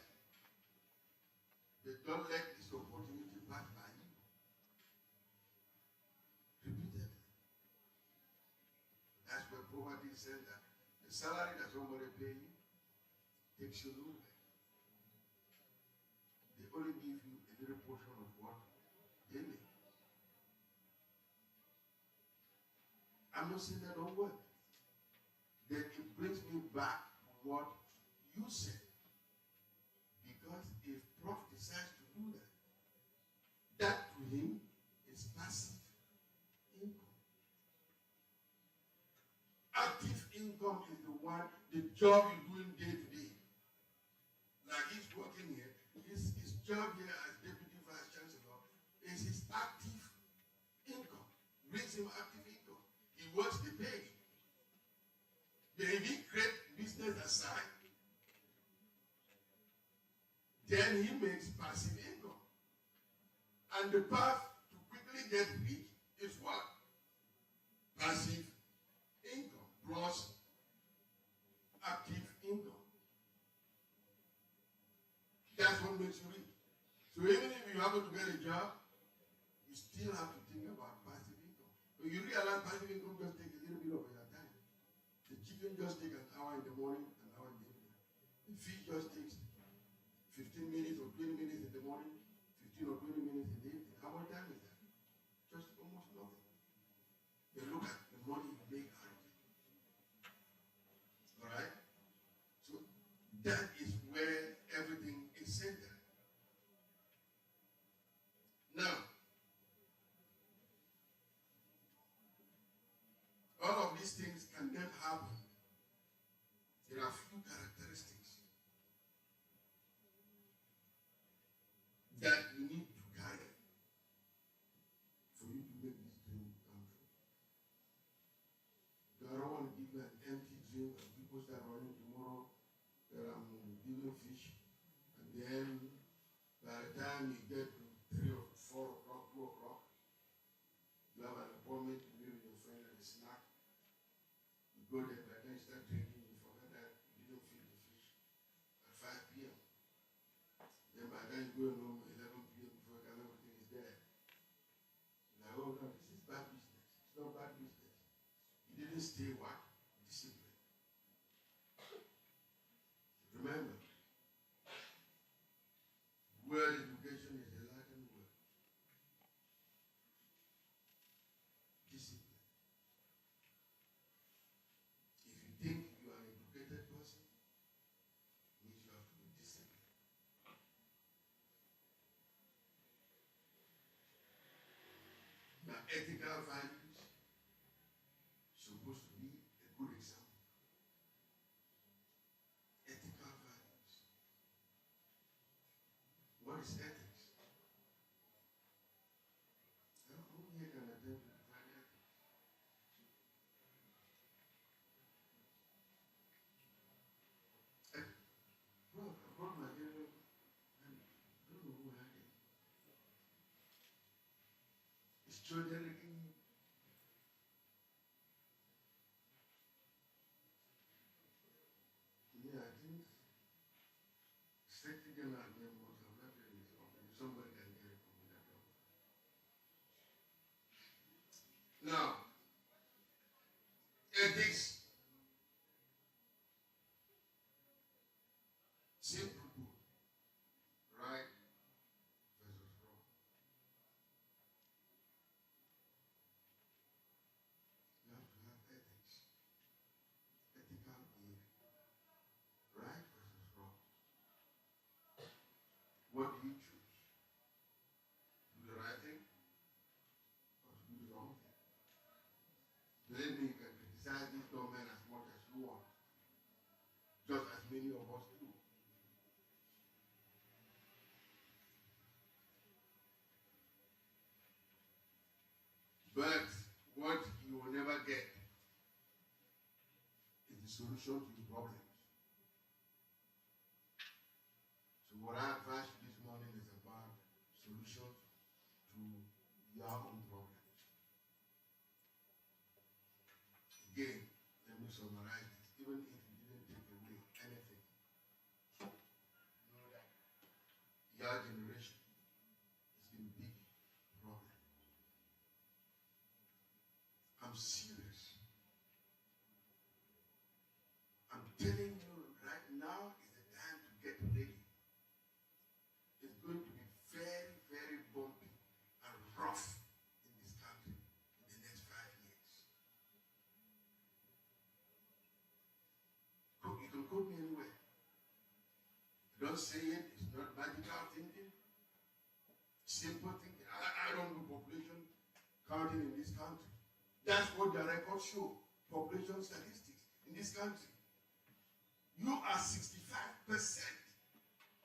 but don't let this opportunity pass by you. Repeatedly. That's where poverty is centered. The salary that somebody pay you takes you nowhere. They only give you a little portion of what they make. I'm not saying that don't work. Then it brings me back to what you said. Because if Prof decides to do that, that to him is passive income. Active income is the one, the job you're doing day to day. Like he's working here, his job here as Deputy Vice Chancellor is his active income. Brings him active income. He works the pay. Then if he creates business aside, then he makes passive income. And the path to quickly get rich is what? Passive income plus active income. That's what makes you rich. So even if you happen to get a job, you still have to think about passive income. When you realize passive income just takes a little bit of your time. The chicken just takes an hour in the morning, an hour in the evening. The fish just takes 15 minutes or 20 minutes in the morning, 15 or 20 minutes in the evening. How much time is that? Just almost nothing. But look at the money you make out of it. Alright? So that is where everything is centered. Now, all of these things can then happen. There are few characteristics that you need to carry for you to make this dream come true. I don't want to give you an empty dream and people start running tomorrow that I'm giving fish, and then by the time you get to 3 or 4 o'clock, 2 o'clock, you have an appointment to meet with your friend at a snack. You go there, by then you start drinking, you forget that you didn't feed the fish at 5 p.m. Then by then you go home at 11 p.m. before everything is there. Like, oh no, this is bad business. It's not bad business. You didn't stay what? Discipline. Remember, word education is a Latin word. Discipline. If you think you are an educated person, it means you have to be disciplined. Now, ethical values What is ethics? Who here can attempt to define ethics? Well, I brought my yellow, and I don't know who had it. It's children. Yeah, I think Secretary General name must have left it in his office. Somebody can get it from me. Now, ethics, simple put, right versus wrong. You have to have ethics, ethical behavior, right versus wrong. What do you choose? Do the right thing or to do the wrong thing? Believe me, you can criticize this government as much as you want, just as many of us do. But what you will never get is the solution to the problems. So what I advise you this morning is about solutions to your own problems. Again, let me summarize this. Even if you didn't take away anything, know that your generation is in big problem. I'm serious. I'm telling you right now is the time to get ready. It's going to be very, very bumpy and rough in this country in the next 5 years. You can quote me anywhere. Don't say it. It's not magical thinking. Simple thinking. I don't do population counting in this country. That's what the records show. Population statistics in this country. You are 65%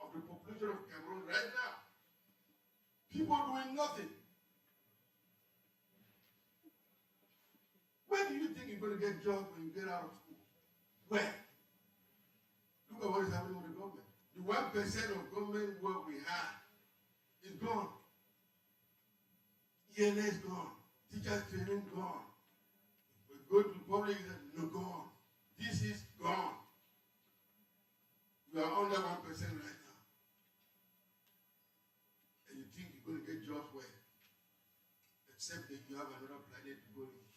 of the population of Cameroon right now. People doing nothing. Where do you think you're going to get jobs when you get out of school? Where? Look at what is happening with the government. The 1% of government work we had is gone. ENS gone. Teachers training gone. We go to the public, no gone. This is gone. We are under 1% right now. And you think you're going to get jobs where? Except that you have another planet to go in.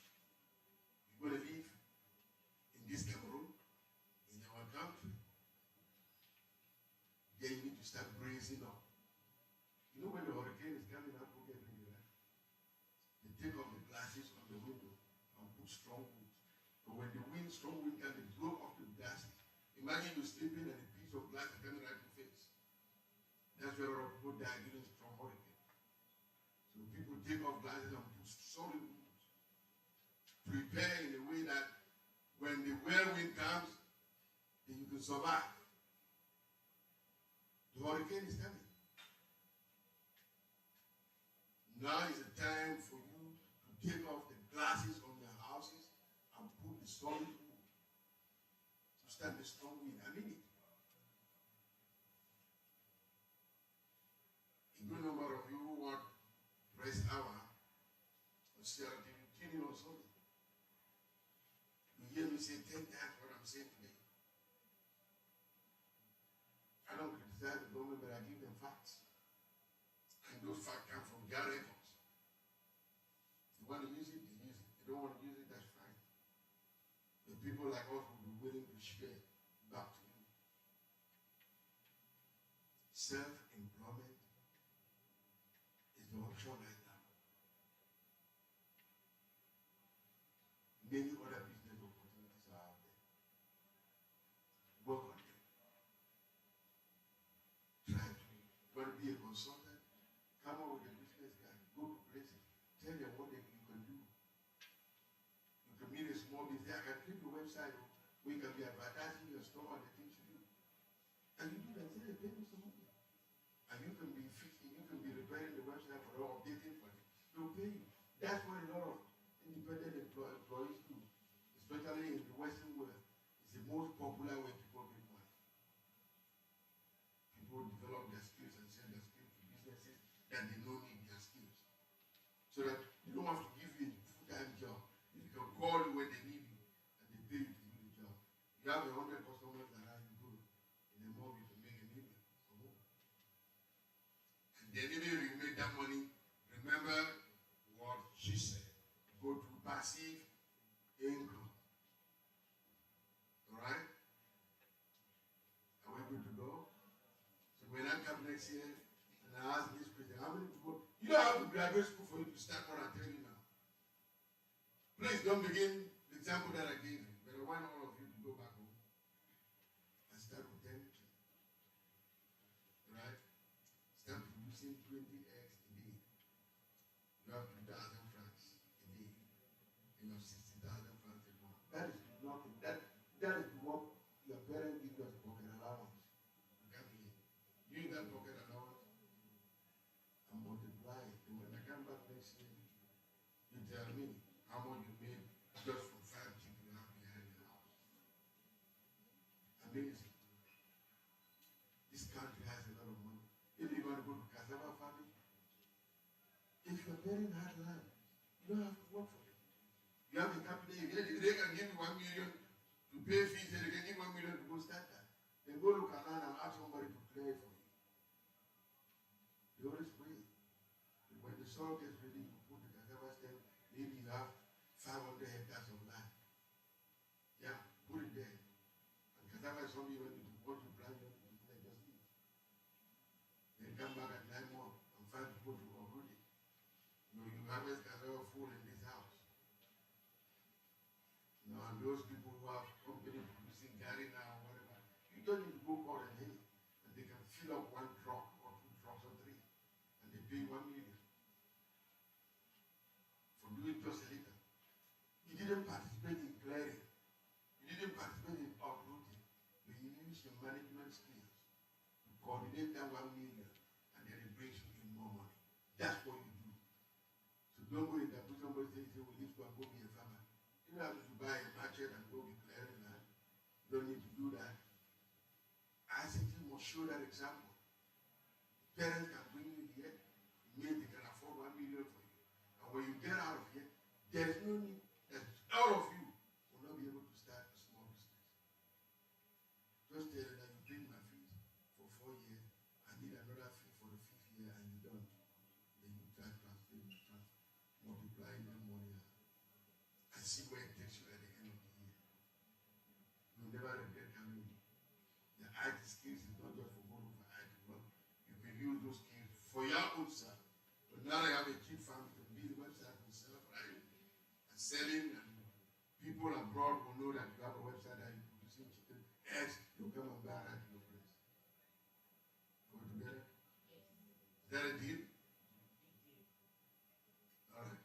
You're going to live in this Cameroon, in our country. Then you need to start bracing up. You know when the hurricane is coming up, go get ready, right? They take off the glasses on the window and put strong wood. But when the wind, strong wind comes, they blow off the glasses. Imagine you sleeping and a piece of glass is coming right to your face. That's where a lot of people die during strong hurricane. So people take off glasses and put solid wood. Prepare in a way that when the whirlwind comes, then you can survive. The hurricane is coming. Now is the time for you to take off the glasses on your houses and put the solid wood to stand the strong wind. I mean it. A good number of you who want press hour on Saturday, you tune in on Sunday. You hear me say 10 times what I'm saying today. I don't criticize the government, but I give them facts. And those facts come from their records. They want to use it, they use it. They don't want to use it, that's fine. The people like us will be willing to share back to you. Self-employment is the option right now. Many other business opportunities are out there. Work on them. Try to want to be a consultant. Come up with a business guide. Go to places. Tell them what you can do. You can meet a small business. I can create a website where you can be advertising your store and the things you do. And you do that. Say, they pay me some money. And you can be That's what a lot of independent employees do, especially in the Western world. It's the most popular way people make money. People develop their skills and send their skills to businesses that they don't need their skills. So that you don't have to give you a full-time job. If you can call you when they need you and they pay you to do the job. You have 100 customers that are good. In a month you can make a million or more. And then even if you make that money, remember what she said. Go to passive income. Alright? Are we good to go? So when I come next year and I ask this question, how many people? You don't have to graduate school for you to start what I'm telling you now. Please don't begin the example that I gave you, but I want all of you to go back home and start with 10 kids. Right? Start producing 20 eggs a day. You have 2,000 francs a day. You have 60,000 francs a month. That is nothing. That is what your parents give you as pocket allowance. You come here. Use that pocket allowance and multiply it. And when I come back next year, you tell me how much you made just from 5 people you have behind your house. Amazing. This country has a lot of money. If you want to go to cassava farming, if your parents had land, you don't have to work for it. You have a company, they can give you 1 million to pay fees, and they can give 1 million to go start that. Then go look at land and ask somebody to clear it for you. They always wait. When the soil gets ready, you put the cassava stem, maybe you have 500 hectares of land. Yeah, put it there. And cassava is something when you want to plant, you just leave. Then come back at 9 months and find people to uproot it. You harvest cassava full in this house. Now, and those people who have company producing Ngalle now or whatever, you don't need to go call them here. And they can fill up 1 truck or 2 trucks or 3. And they pay 1 million. For doing just a little. You didn't participate in clearing. You didn't participate in uprooting. But you use your management skills to coordinate that 1 million and then it brings you in more money. That's what you do. So don't go in there, put somebody say, well, this one go be a farmer. You don't have to buy a machete and go be clearing land. You don't need to do that. ICT must show that example. Parents can bring you here, maybe they can afford 1 million for you. And when you get out of here, there's no need that all of you will not be able to start a small business. Just tell them that you paid my fees for 4 years. I need another fee for the 5th year, and you're done. Then you try to multiply that money out and see where it takes you at the end of the year. You'll never regret coming. The IT skills is not just for going for IT work. You can use those skills for your own self. But now I have a cheap farm to build a website yourself, right? And selling, and people abroad will know that you have a website that you're producing chicken eggs. They'll come and buy right in your place. Go together? Is that a deal? All right.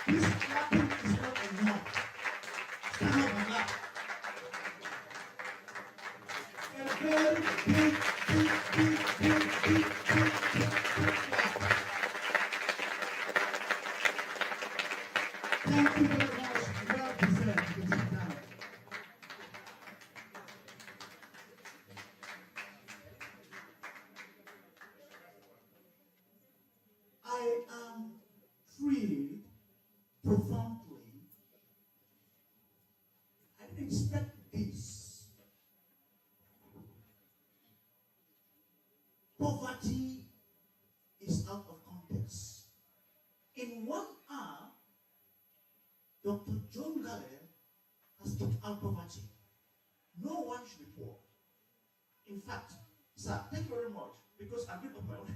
This clapping is not enough. Stand up and clap. A very big clap. Thank you very much. Well deserved. You can sit down. I am freed profoundly. I didn't expect this. Poverty is out of context. In 1 hour, Dr. John Ngalle has put out poverty. No one should be poor. In fact, sir, thank you very much, because I'm going to my own.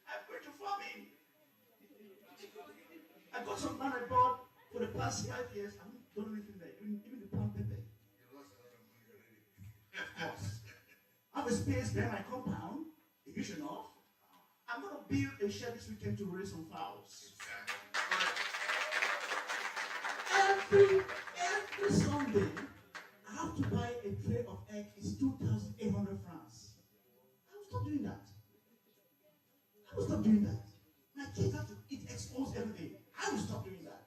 I'm going to farming. I got some land I bought for the past 5 years. I haven't done anything there, even the plant pepper. You lost a lot of money already. Of course. I have a space behind my compound, huge enough. I'm going to build a shed this weekend to raise some fowls. Every Sunday, I have to buy a tray of eggs. It's 2,800 francs. How doing that. I will stop doing that. My kids have to eat exposed every day. I will stop doing that.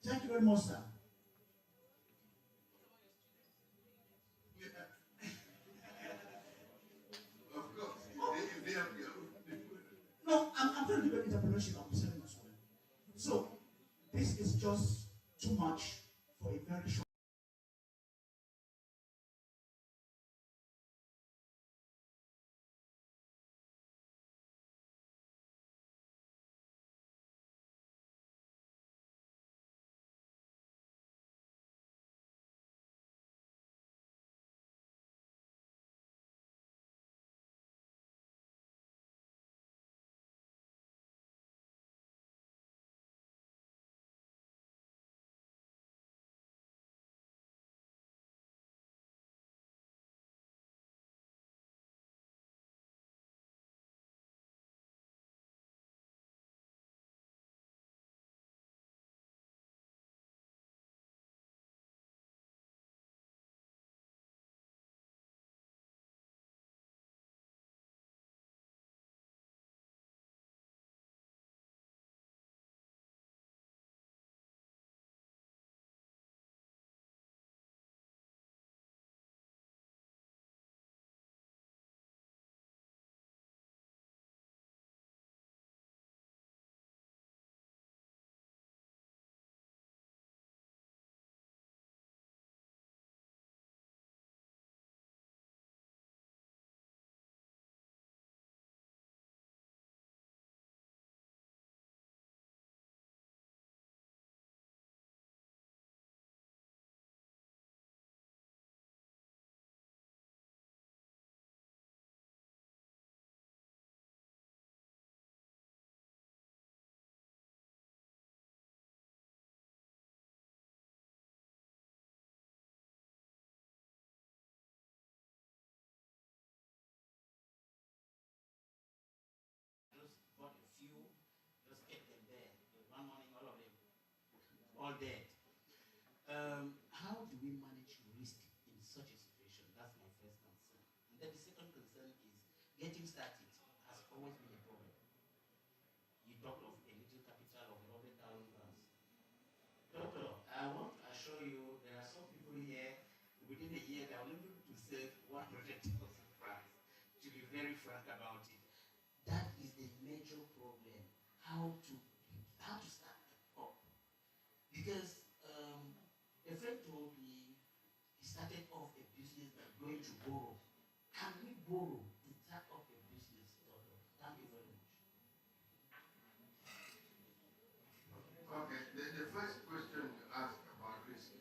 Thank you very much, sir. Of course, if they have their own. No, I'm trying to do entrepreneurship. I'm selling as well. So this is just too much for a very short. Just bought a few, just kept them there. One morning, all of them all dead. How do we manage risk in such a situation? That's my first concern. And then the second concern is getting started has always been a problem. You talked of a little capital of 100,000 francs. Doctor, I want to assure you there are some people here within a year that will be able to save 100,000 francs. To be very frank about it, that is a major problem. How to start up? Because a friend told me he started off a business by going to borrow. Can we borrow to start up a business? Doctor? Thank you very much. Okay, the first question you asked about risk.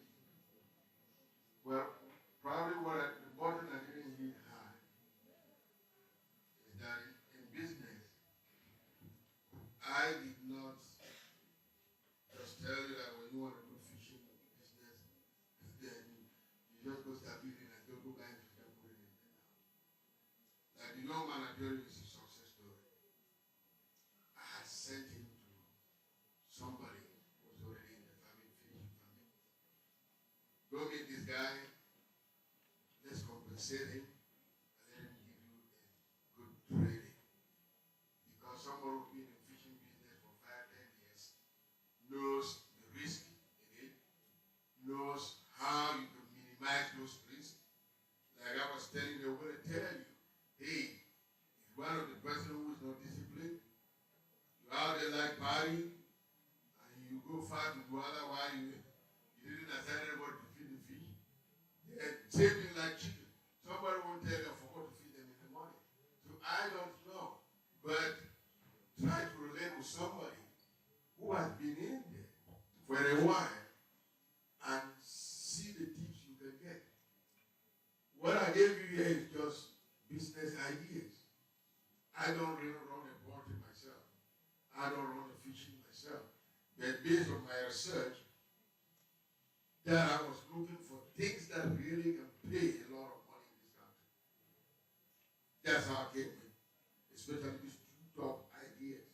Well, probably the button I didn't hit high is that in business, I did not just tell you that when you want to do fishing business, then you just go start building and don't go buy fish and put it in there now. Like the young man I told you is a success story. I had sent him to somebody who was already in the farming, fishing farming. Go meet this guy, let's compensate him, and let him give you a good training. Because someone who's been in fishing business for 5, 10 years knows the risk in it, knows how you can minimize those risks. Like I was telling you, I'm going to tell you, hey, if one of the person who is not disciplined, you're out there like partying, and you go far to Douala while you didn't assign anybody to feed the fish. Then same thing like chicken. Somebody won't tell you I forgot to feed them in the morning. So I don't know. But try to relate with somebody who has been in there for a while and see the tips you can get. What I gave you here is just business ideas. I don't really run a poultry myself. I don't run a fishing myself. But based on my research, that I was looking for things that really can pay a lot of money in this country. That's how I came with, especially these two top ideas.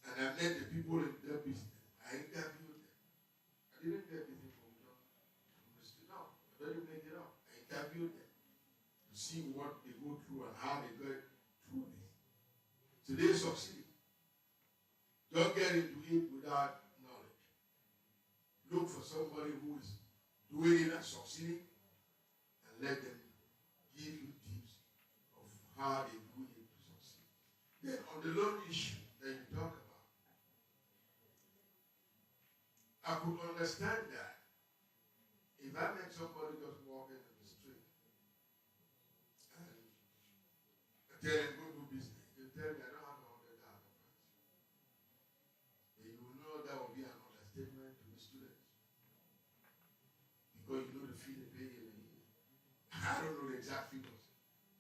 And I met the people in their business. I interviewed them. I didn't get anything from them. No, I didn't make it up. I interviewed them to see what they go through and how they get through this. So they succeed. Don't get into it without knowledge. Look for somebody who is doing it and succeeding, and let them give you tips of how they do it to succeed. Then on the loan issue that you talk about, I could understand that if I met somebody just walking in the street and I tell him go do business, he tell me I don't have 100,000 francs. Then you will know that will be an understatement to the students. Because you know the fee they pay every year. I don't know the exact figures,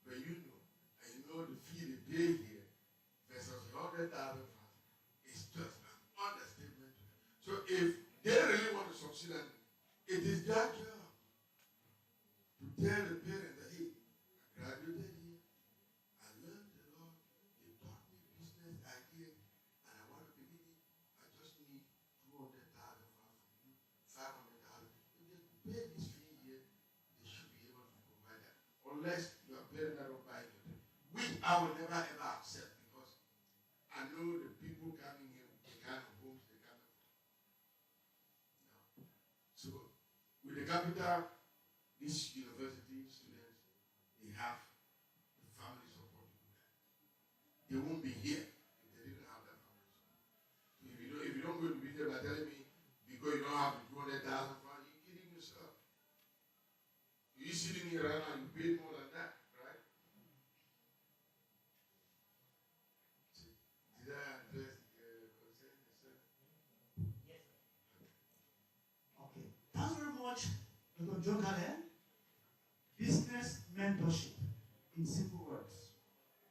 but you know. And you know the fee they pay here versus 100,000 francs. It's just an understatement to them. So if they really want to succeed, and it is their job to tell the parents that, hey, I graduated here, I learned a lot, they taught me business idea, and I want to begin it. I just need 200,000 francs from you, 500,000. If they pay this fee here, they should be able to provide that. Unless your parents don't buy it, which I will never ever accept, because I know the people coming here, the kind of homes they come from. No. So, with the capital, these university students, they have the family support to do that. They won't be here if they didn't have that family support. So if you don't go to be here by telling me because you don't have the 200,000 francs, you're kidding yourself. You sitting here right now, you paid more than that, right? Did I address the concern, sir? Yes. Okay. Thanks very much, Dr. John Ngalle. Business mentorship, in simple words.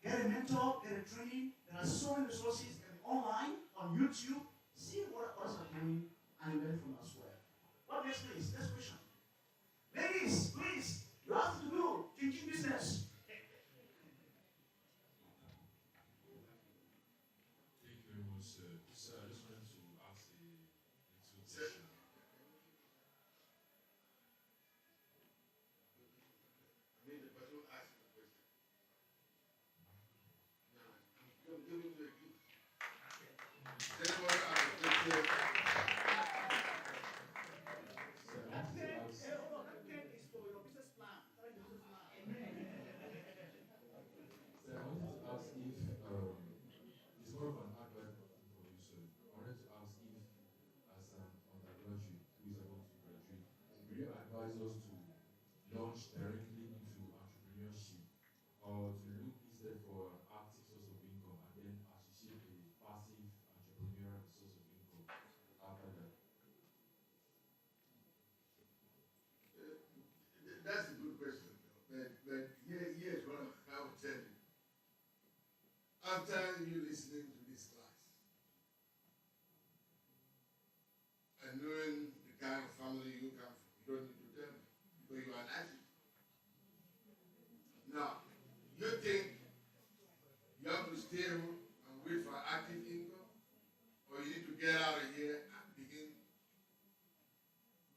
Get a mentor, get a training. There are so many resources online, on YouTube. See what others are doing and learn from as well. What next, please? Next question. Ladies, please, you have to do teaching business. Thank you very much, sir. Sir, I just wanted to ask a little question. I mean, the person asked the question. Now, I'm giving you a gift. Then what I will Sir, I wanted to ask. Hold on, that pen is for your business plan. Tell your business plan. Sir, I wanted to ask if it's more of an advice for you, sir. I wanted to ask if, as an undergraduate who is about to graduate, will you advise us to launch directly into entrepreneurship, or to look instead for an active source of income and then associate a passive entrepreneurial source of income after that? That's a good question, but here's what I will tell you. After you listening to this class and knowing the kind of family you come from, you don't need to tell me because you are an athlete. Now, you think you have to stay home and wait for active income, or you need to get out of here and begin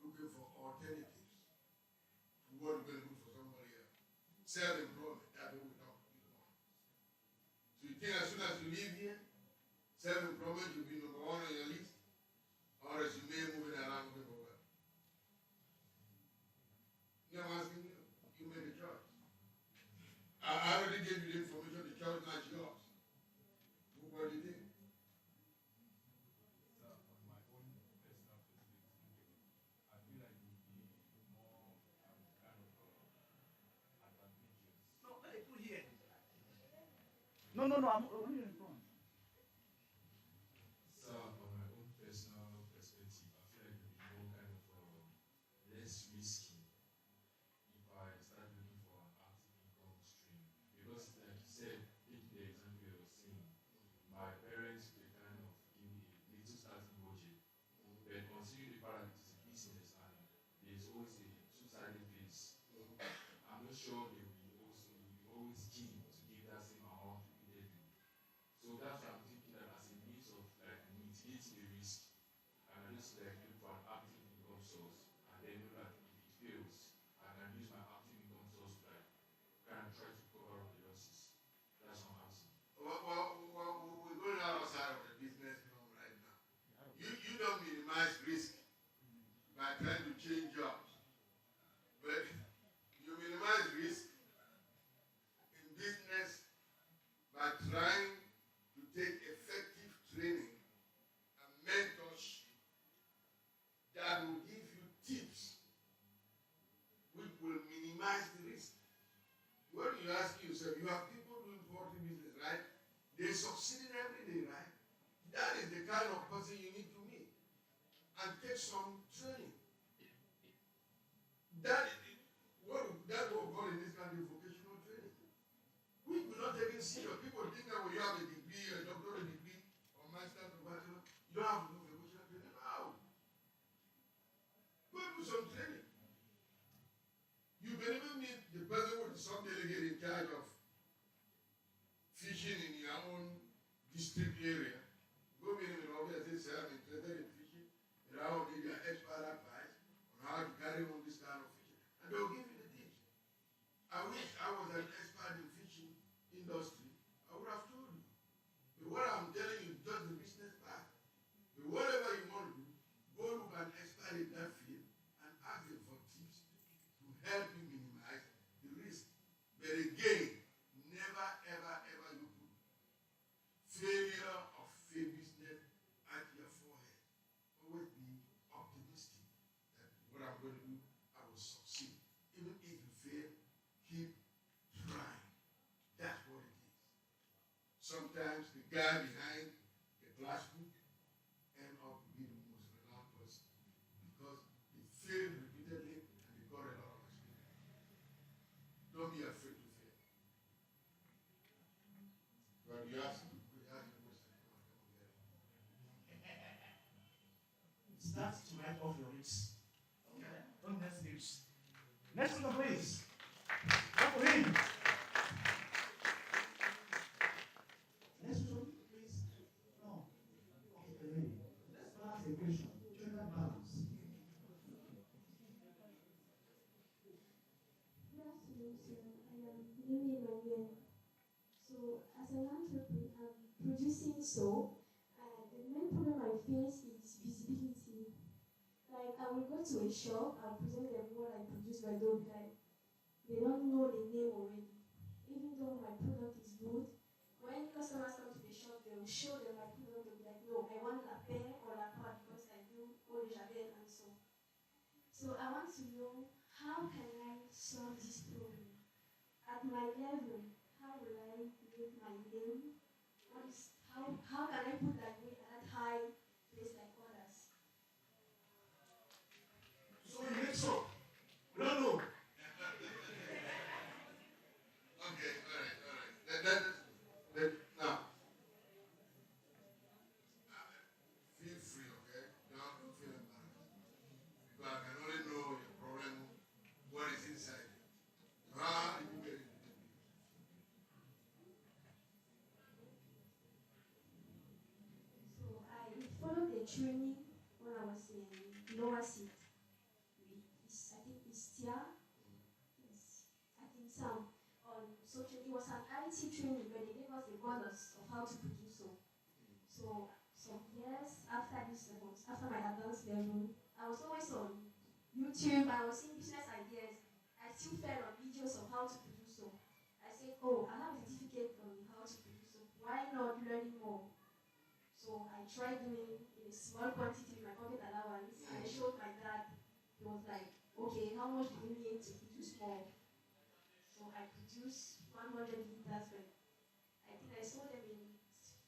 looking for alternatives to what you're going to do for somebody else. Self-employment, that's what we talk about. So you think as soon as you leave here, self-employment will be number one on your list, or resume moving around looking for work? You know, I'm asking you. You made the choice. I already gave you the information. The choice now is yours. What do you think? So, on my own personal perspective, I feel like it would be more kind of advantageous. No, let it put here. No, I'm only in front. So, on my own personal perspective, I feel like it would be more kind of less risky if I start looking for an active income stream. Because, like you said, taking the example you were saying, my parents they kind of give me a little starting budget. But considering the fact that it is a business and there's always a two-sided face, I'm not sure they will be always keen to give that same amount repeatedly. So you ask yourself, you have people doing poultry business, right? They succeeding every day, right? That is the kind of person you need to meet and take some training. That what we call in this country vocational training. We do not take it serious. People think that when you have a degree, a doctorate degree, or master's or bachelor, you don't have to do vocational training. No. Go do some training. You can even meet the person with some delegate in charge of fishing in your own district area. Go meet him in office and say, I'm interested in fishing, and I will give you an expert advice on how to carry on this kind of fishing. And they'll give you the tips. I wish I was an expert in fishing industry. I would have told you. But what I'm telling you is just the business part. But whatever you want to do, go look an expert in that field and ask them for tips to help you minimize the risk. But again, never, ever, ever you put failure of faith business at your forehead. Always be optimistic that what I'm going to do, I will succeed. Even if you fail, keep trying. That's what it is. Sometimes the guy behind the glass book end up to be the most renowned person because he failed repeatedly and he got a lot of experience. Don't be afraid to fail. But you ask the question. Come on, get it. Start to write off your risks. Okay. Don't mess this. Next speaker, please. Clap for him. Next one, please. No. Okay, ready. Let's balance the equation. Gender balance. Good afternoon, sir. I am Ngalle. So, as an entrepreneur, I'm producing soap, and the main problem I face is visibility. Like, I will go to a shop, I'll present them what I produce, but they'll be like, they don't know the name already. Even though my product is good, when customers come to the shop, they will show them my product, they'll be like, no, I want la paix or la part because I do eau de javel and so. So, I want to know how can I solve this problem? At my level, how will I make my name? How can I put that way at that high place like others? So you make so. We don't know. Okay, all right. Now, feel free, okay? Don't feel embarrassed. Because I can only know your problem, what is inside you. How did you get into this business? So I followed the training when I was in lower seat. I think it's TIA. Yes, I think some on social. It was an IT training, but they gave us a bonus of how to produce soap. So some years after this level, after my advanced level, I was always on YouTube. I was seeing business ideas. I still fell on videos of how to produce soap. I said, oh, I have a certificate on how to produce soap. Why not learning more? So I tried doing in a small quantity with my pocket allowance, and I showed my dad. He was like, okay, how much do you need to produce more? So I produced 100 liters, but I think I sold them in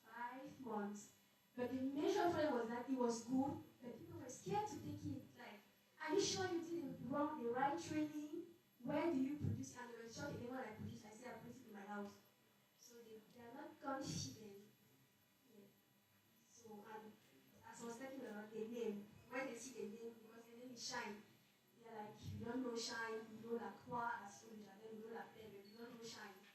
5 months. But the major problem was that it was good, but people were scared to take it. Like, are you sure you did the right training? Where do you produce? And they were shocked again when I produced. I said I produced it in my house. So they are not confident. Yeah. So, and as I was talking about the name, when they see the name, because the name is Shine, they're like, you don't know Shine, you know La Croix as Eau de Javel, you know La Paix, but you don't know Shine.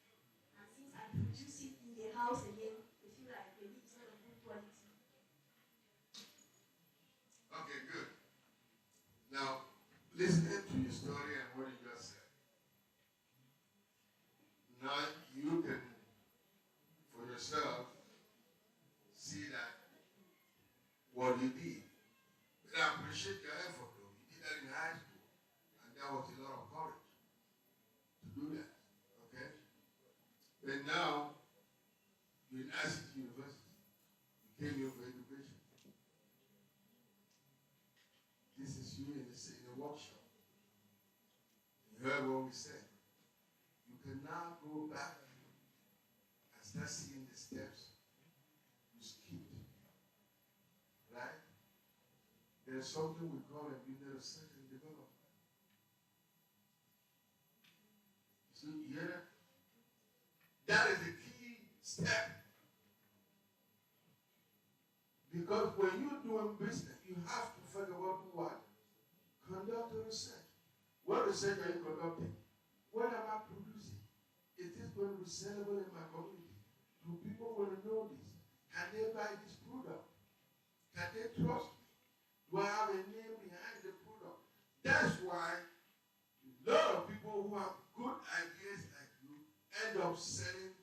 And since I produce it in the house again, they feel like maybe it's not of good quality. Okay, good. Now, listening to your story and what you just said, now you can, for yourself, see that what you did. But I appreciate your effort, though. You did that in high school, and that was a lot of courage to do that. Okay? But now, you're in ICT University. You came here for education. This is you in the workshop. You heard what we said. You can now go go back and start seeing the steps you skipped, right? There's something we call a business research and development. So you hear that? That is the key step. Because when you're doing business, you have to figure out what? Conduct a research. What research are you conducting? What am I producing? Is this going to be sellable in my community? Do people want to know this? Can they buy this product? Can they trust me? Do I have a name behind the product? That's why a lot of people who have good ideas like you end up selling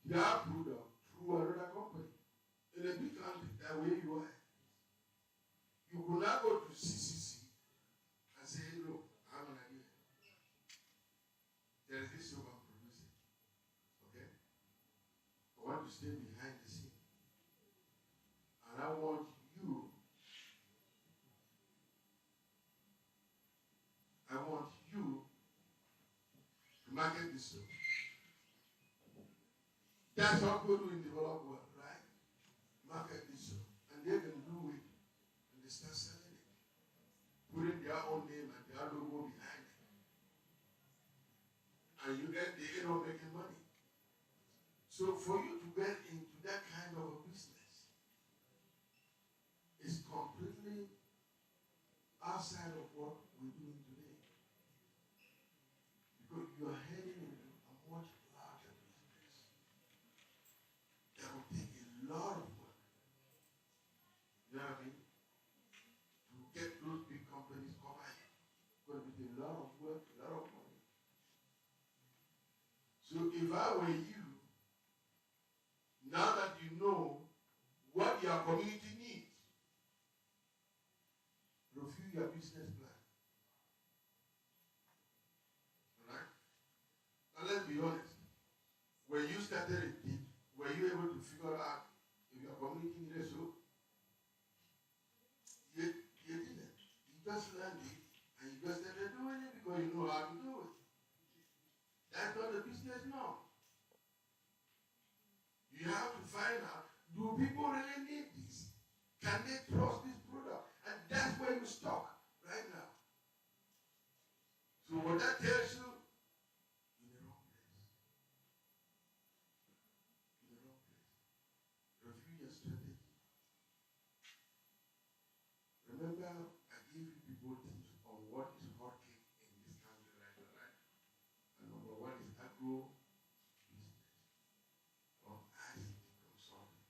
their product through another company. In a big country, that way you are. You could not go to CCC and say, look, I have an idea. There is this soap I'm producing. Okay? I want to stay behind the scene. And I want you to market this soap. That's how people do in the developed world, right? Market this soap. And they can do it. And they start selling it. Putting their own name and their logo behind it. And you get the end of making money. So for you to get into that kind of a business is completely outside of what we're doing today. Because you are heading into a much larger business that will take a lot of work. You know what I mean? To get those big companies covered, it's going to be a lot of work, a lot of money. So if I were you, now that you know what your community needs, review your business plan. Alright? Now let's be honest. When you started it, were you able to figure out if your community needed soap? You didn't. You just learned it and you just started doing it because you know how to do it. That's not the business now. You have to find out, do people really need this? Can they trust this product? And that's where you're stuck right now. So what that tells you, you're in the wrong place. You're in the wrong place. Review your strategy. Remember, I gave you people tips on what is hot cake in this country right now, right? And number one is agro business or ICT consulting.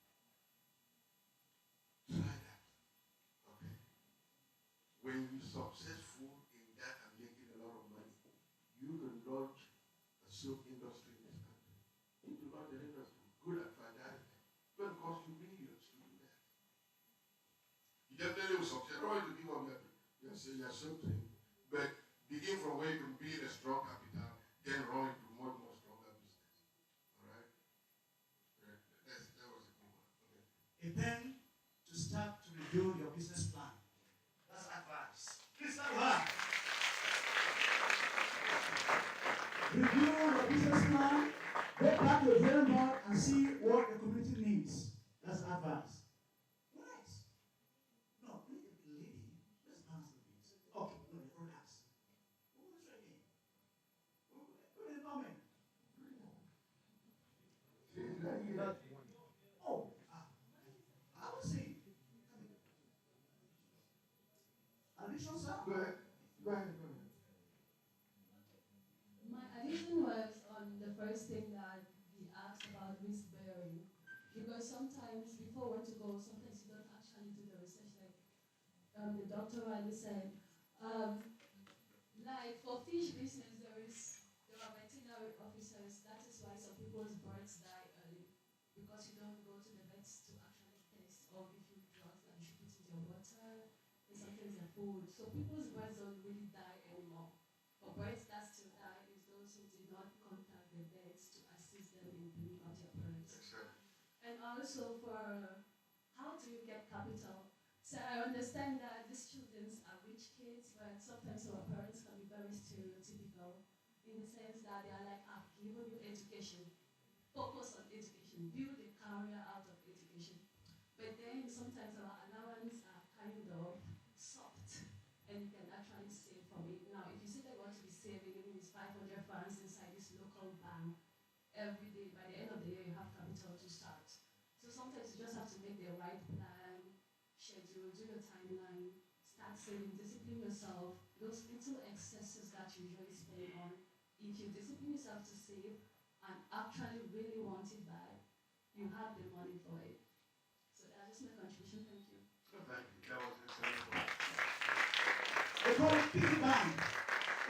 Try that. Okay? When you're successful in that and making a lot of money, you can launch a soap industry in this country. You need to launch an industry good at fidelity. It's going to cost you millions to do that. You definitely will succeed. I don't want you to give up your soap thing, but begin from where you can build a strong capital, then run into much more stronger business. All right? That was a good one. Okay. A pen to start to review your business plan. That's advice. Please stand up. Review your business plan. Go back to the drawing board and see what the community needs. That's advice. Relax. No, lady, let's answer this. Okay, no, relax. What was your name? What is your name? Oh, I will see. Addition, sir? Go ahead. Go ahead. My addition was on the first thing that he asked about risk bearing. Because sometimes before one to go, sometimes you don't actually do the research like the doctor Ngalle said. Like for fish business, there are veterinary officers. That is why some people's birds die early. Because you don't go to the vets to actually test or give you drugs that you should put in your water and sometimes in food. So people's birds don't really die anymore. For birds that still die is those who did not contact the vets to assist them in bringing out their birds. And also for how do you get capital? So I understand that these children are rich kids, but sometimes our parents can be very stereotypical in the sense that they are like, I've given you education, focus on education, build a career out of education. But then sometimes our allowance are kind of soft and you can actually save from it. Now, if you say that you want to be saving, even if it's 500 francs inside this local bank, every day, by the end of the year, you have capital to start. So sometimes you just have to make the right plan, schedule, do your timeline, start saving, discipline yourself. Those little excesses that you usually spend on, if you discipline yourself to save and actually really want it back, you have the money for it. So that's just my contribution. Thank you. No, thank you. That was excellent. They call it piggy bank.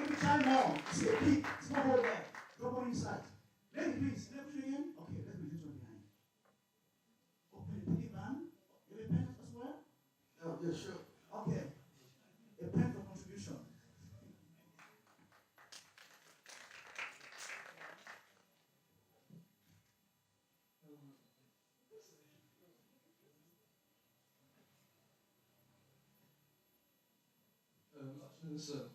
Every time more, see a pig, it's not all there. Drop one inside. Lady, please, can I put you in? Okay, let's put this one behind. Open the piggy bank. You have a pen as well? Oh, yeah, sure. Okay. A pen for contribution. Afternoon, sir.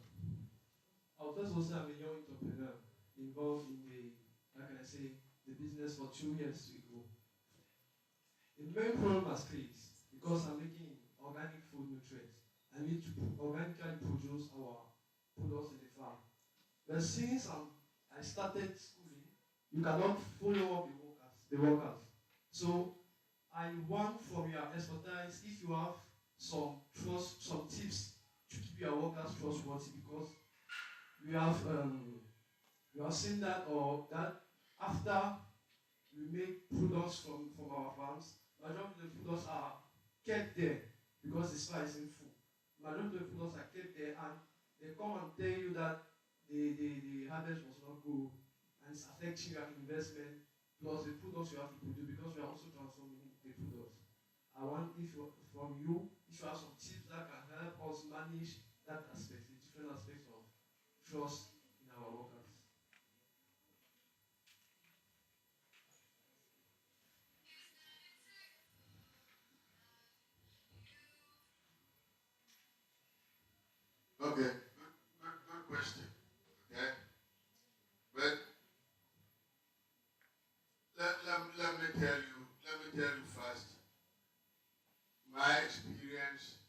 I'll first of all say I'm a young entrepreneur involved in the, how can I say, the business for 2 years ago. The main problem I face, because I'm making organic food nutrients, I need to organically produce our products in the farm. But since I started schooling, you cannot follow up the workers. So I want from your expertise if you have some tips to keep your workers trustworthy, because we have seen that or that after we make products from our farms, majority of the products are kept there because the supply isn't full. Majority of the products are kept there and they come and tell you that the harvest was not good and it's affecting your investment plus the products you have to produce, because we are also transforming the products. I want from you if you have some tips that can help us manage that aspect, the different aspects of trust in our workers. Okay, good question. Okay, but let me tell you first. My experience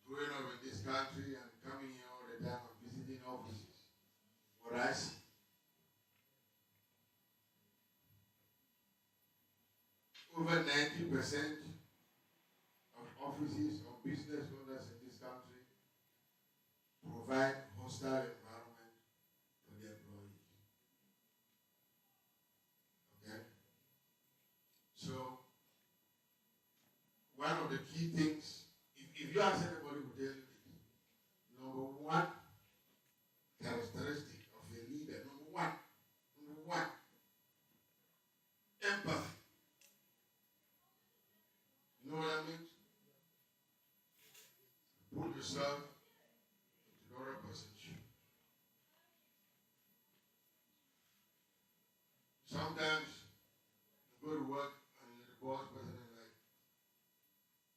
growing up in this country and coming here all the time and visiting offices, what I see. Over 90% of offices or business owners in this country provide hostile environment for their employees. Okay? So, one of the key things, if you ask anybody who tell you this, number one characteristic of a leader, number one, empathy. You know what I mean? Put yourself into the other person's shoe. Sometimes you go to work and you're the boss person and like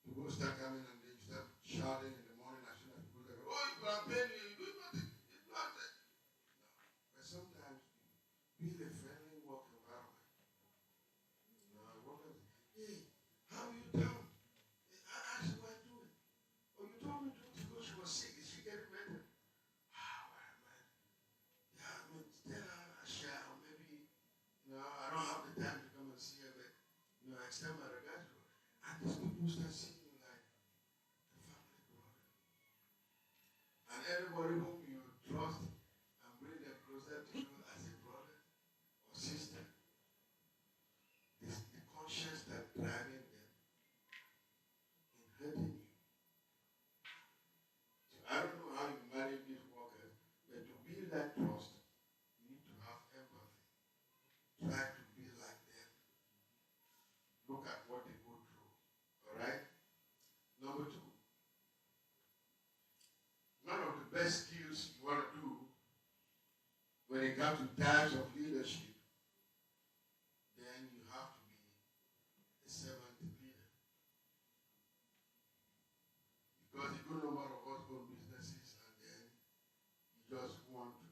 people start coming and they start shouting in the morning as soon as people say, oh, you are paying you, you do nothing, it's not that. No. But sometimes build a friendly work environment. Workers, hey, how are you doing? I asked you what I'm doing. Oh, you told me to because she was sick. Is she getting better? Ah, well, man. Yeah, I mean, tell her I share, or maybe, I don't have the time to come and see her, but, I extend my regards to her. And these people start seeing you like a family brother. And everybody whom you trust and bring them closer to you as a brother or sister, the conscience that driving them in hurting you. So I don't know how you manage these workers, but to build that trust, you need to have empathy. Try to be like them. Look at what they go through. Alright? Number two, one of the best skills you want to do when it comes to types of leadership, then you have to be a servant leader. Because a good number of us own businesses and then you just want to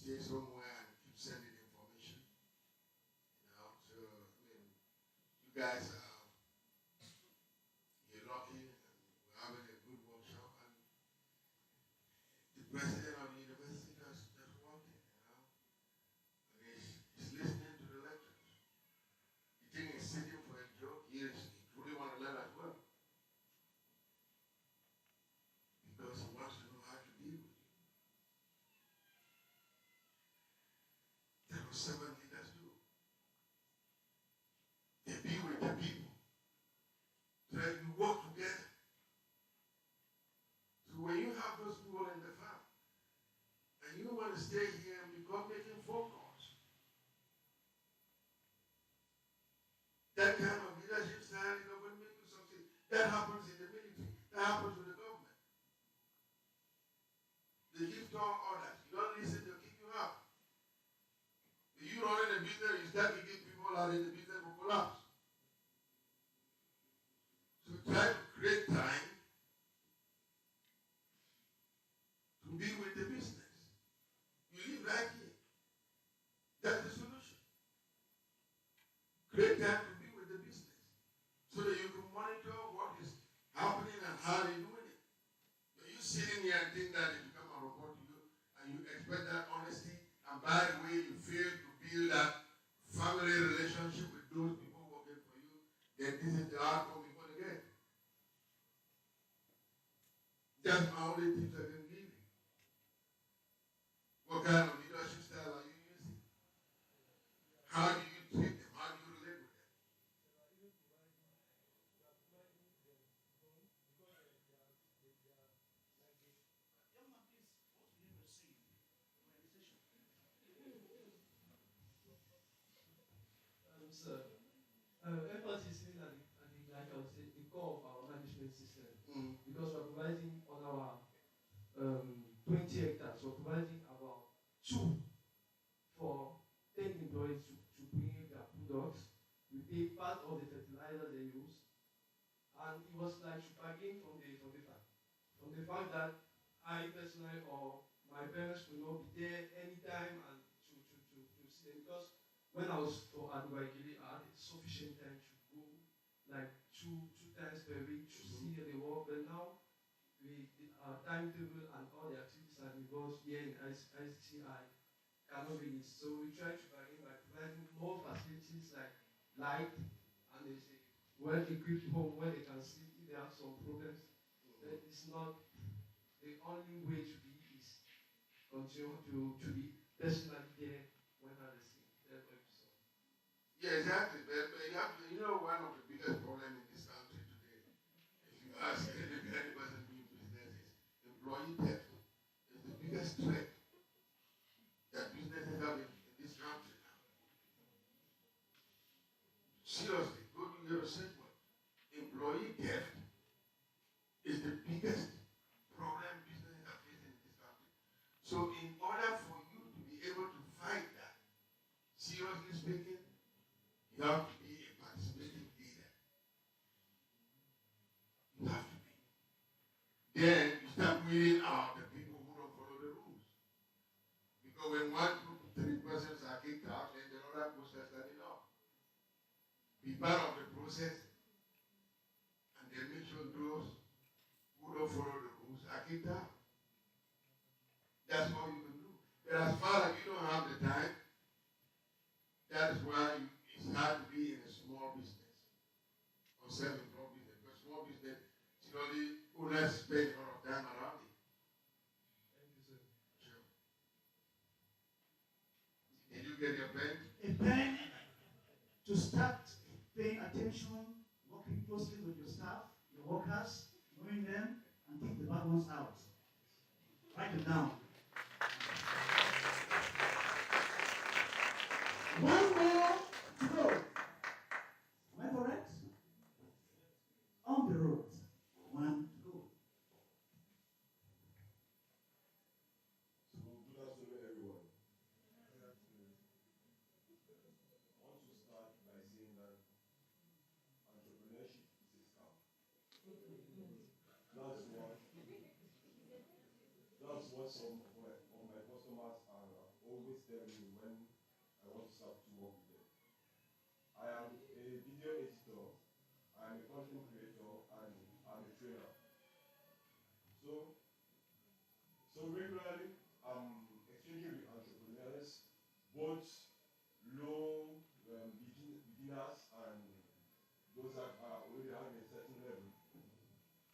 stay somewhere and keep sending information. So you guys you're lucky, and we're having a good workshop, and the president of the university just walked in, and he's listening to the lectures. You think he's sitting for a joke? He truly want to learn as well. Because he wants to know how to deal with you. That's what servant leaders do. They be with the people. So that you work together. So when you have those people in the farm, and you want to stay here and become making phone calls, that kind of leadership style will make you succeed. That happens in the military. That happens with the government. They give strong orders. You don't listen, they'll kick you out. If you run in a business, you start kicking people out, in the business will collapse. So try to create time to be with the business. You live right here. That's the solution. Create time to be with the business so that you can monitor what is happening and how they're doing it. But you sitting here and think that they become a report to you and you expect that honesty, and by the way you fail to build that family relationship with those people working for you, then this is the outcome you're going to get. That's my only tips I can give you. What kind of leadership style are you using? How do you treat them? How do you relate with them? Young man, please, what will you receive organization? Sir, empathy is seen like I would say, the core of our management system. Because we're providing on our 20 hectares, we're providing about 2 for 10 employees to bring in their products. We pay part of the fertilizer they use. And it was like to bargain from the fact. From the fact that I personally or my parents will not be there anytime and to see them. Because when I was for Ngalle, I had sufficient time to go like two times per week to see the work. But now our timetable and all the activities are involved here in ICTI cannot really. So we try to bargain by providing more facilities like light and there's a well-equipped home where they can sleep if they have some problems. But it's not the only way to be is continue to be personally there when others see. Yeah, exactly. But one of the biggest problems in this country today, if you ask any person doing business, is employee debt. It's the biggest threat that businesses have in this country now. Seriously, go do your research. Employee theft is the biggest problem businesses are facing in this country. So in order for you to be able to fight that, seriously speaking, you have to be a participating leader. You have to be. Then you start weeding out the people who don't follow the rules. Because when 1, 2, 3 persons are kicked out, then the other process standing up. Be part of the process and then make sure those who don't follow the rules are kicked out. That's all you can do. But as far as you don't have the time, that is why it's hard to be in a small business or self-employed business. Because small business, the owners spend a lot of time around it. Thank you, sir. Sure. Did you get your pen? A pen to start paying attention, working closely with your staff, your workers, knowing them, and take the bad ones out. Write it down. One more to go. Am I correct? On the road. One to go. So, good afternoon, everyone. I want to start by saying that entrepreneurship is a scam. That's what some of my customers have always start to work with them. I am a video editor, I'm a content creator, and I'm a trainer. So, so regularly, I'm exchanging with entrepreneurs, both low beginners and those that are already having a certain level.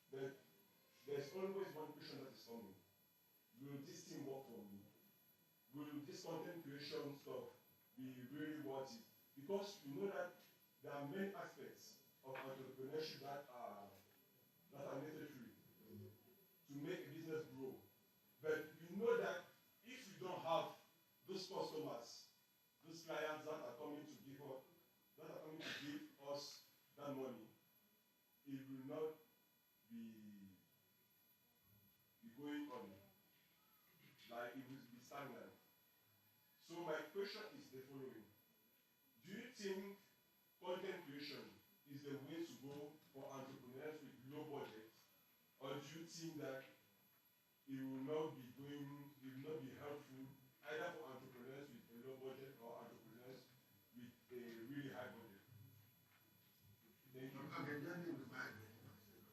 But there's always one question that is coming. Will this thing work for me? Will this content creation stuff be really worth it? Because you know that there are many aspects of entrepreneurship that are necessary to make a business grow. But you know that if you don't have those customers, those clients that are coming to give us that money, it will not be going on. Like it will be stagnant. So my question is the following. Do you think content creation is the way to go for entrepreneurs with low budget? Or do you think that it will not be helpful either for entrepreneurs with a low budget or entrepreneurs with a really high budget? Thank you. Okay, just leave the mic there for a second.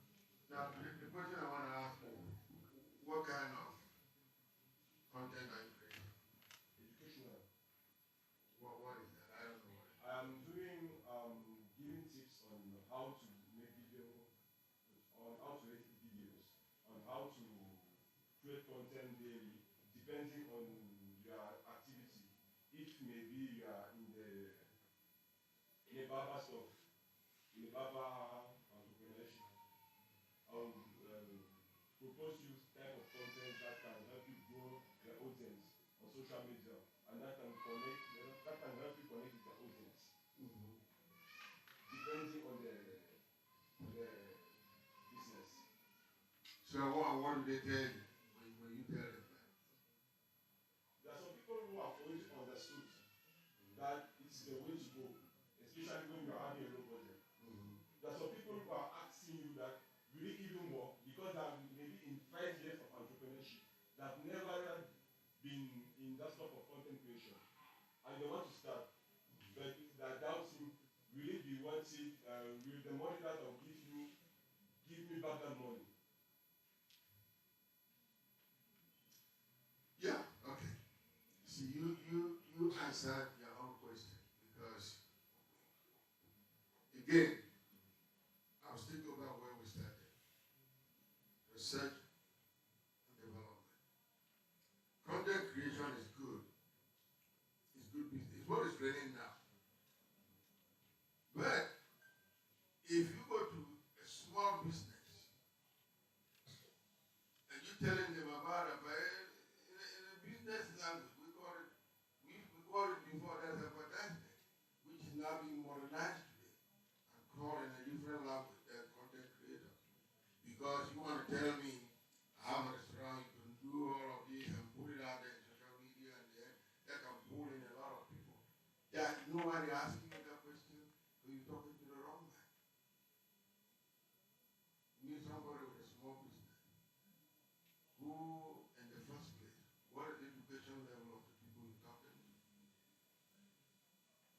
Now, the question I want to ask you, what kind of content are you creating? Educational. What is that? I don't know what it is. I am doing giving tips on how to make video, on how to edit videos, on how to create content daily, depending on your activity. If maybe you are in a barber stuff, in a barber entrepreneurship, I'll propose you type of content that can help you grow your audience on social media, and that can help you connect with your audience. Depending on the business. So what do they tell you when you tell them that? There are some people who have already understood that it's the way to go, especially when you're having a low budget. There are some people who are asking you that will it even work, because they are maybe in 5 years of entrepreneurship, they have never been in that sort of content creation, and they want to start, but they are doubting, will it be worth it? Will the money that I'll give you give me back that money? Yeah, okay. See, you answered your own question, because again, I'll still go back where we started. Research and development. Content creation is good. It's good business. It's what is raining now. But if you go to a small business and you're telling them about it, but in a business language, we call it before that's advertisement, which is now being modernized today and called in a different language than content creator. Because you want to tell me I have a restaurant, you can do all of this and put it out there in social media, and then that can pull in a lot of people. Yeah, nobody asking you that question, because you're talking to the wrong man. You need somebody with a small business who, in the first place, what is the education level of the people you're talking to?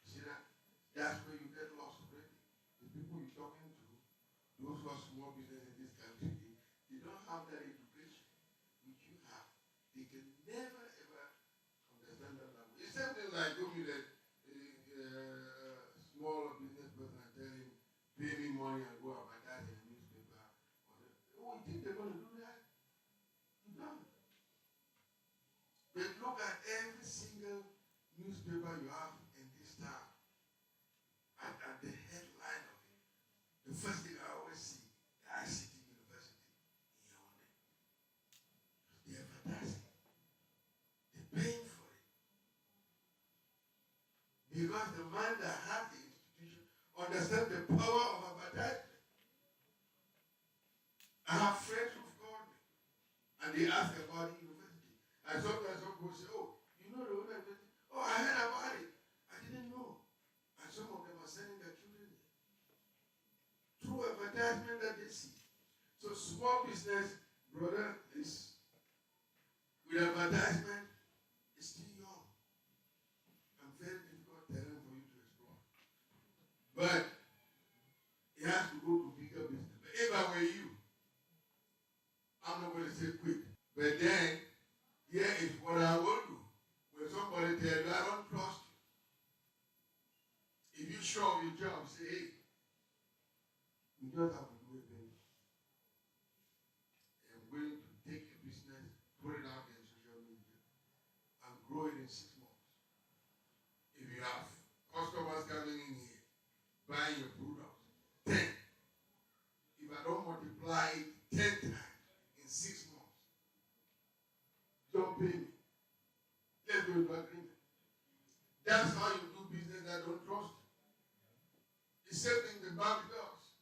See that? That's where you get lost already. The people you're talking to, those who are small business in this country, they don't have that education which you have. They can never ever understand that language. It's something like go meet a small business person and tell him, pay me money and go advertise in a newspaper. Oh, you think they're going to do that? You don't. But look at every single newspaper you have in this town. At the headline of it, the first thing I always see, the ICT University in Yaoundé. They're advertising. They're paying for it. Because the man that has the institution understands the power of advertisement. I have friends who've called me and they ask about the university. And sometimes some people say, oh, you know the university? Oh, I heard about it. I didn't know. And some of them are sending their children there. Through advertisement that they see. So small business, brother, is with advertisement, is still young and very difficult But he has to go to bigger business. But if I were you, I'm not going to say quit. But then, here is what I will do. When somebody tells you, I don't trust you. If you show up your job, say, hey, you just have to do it, baby. I'm going to take a business, put it out there in social media, and grow it in 6 months. If you have customers coming in here, buying your products, 10. If I don't multiply it 10 times in 6 months, don't pay me. Let's go into agreement. That's how you do business that don't trust you. The same thing the bank does.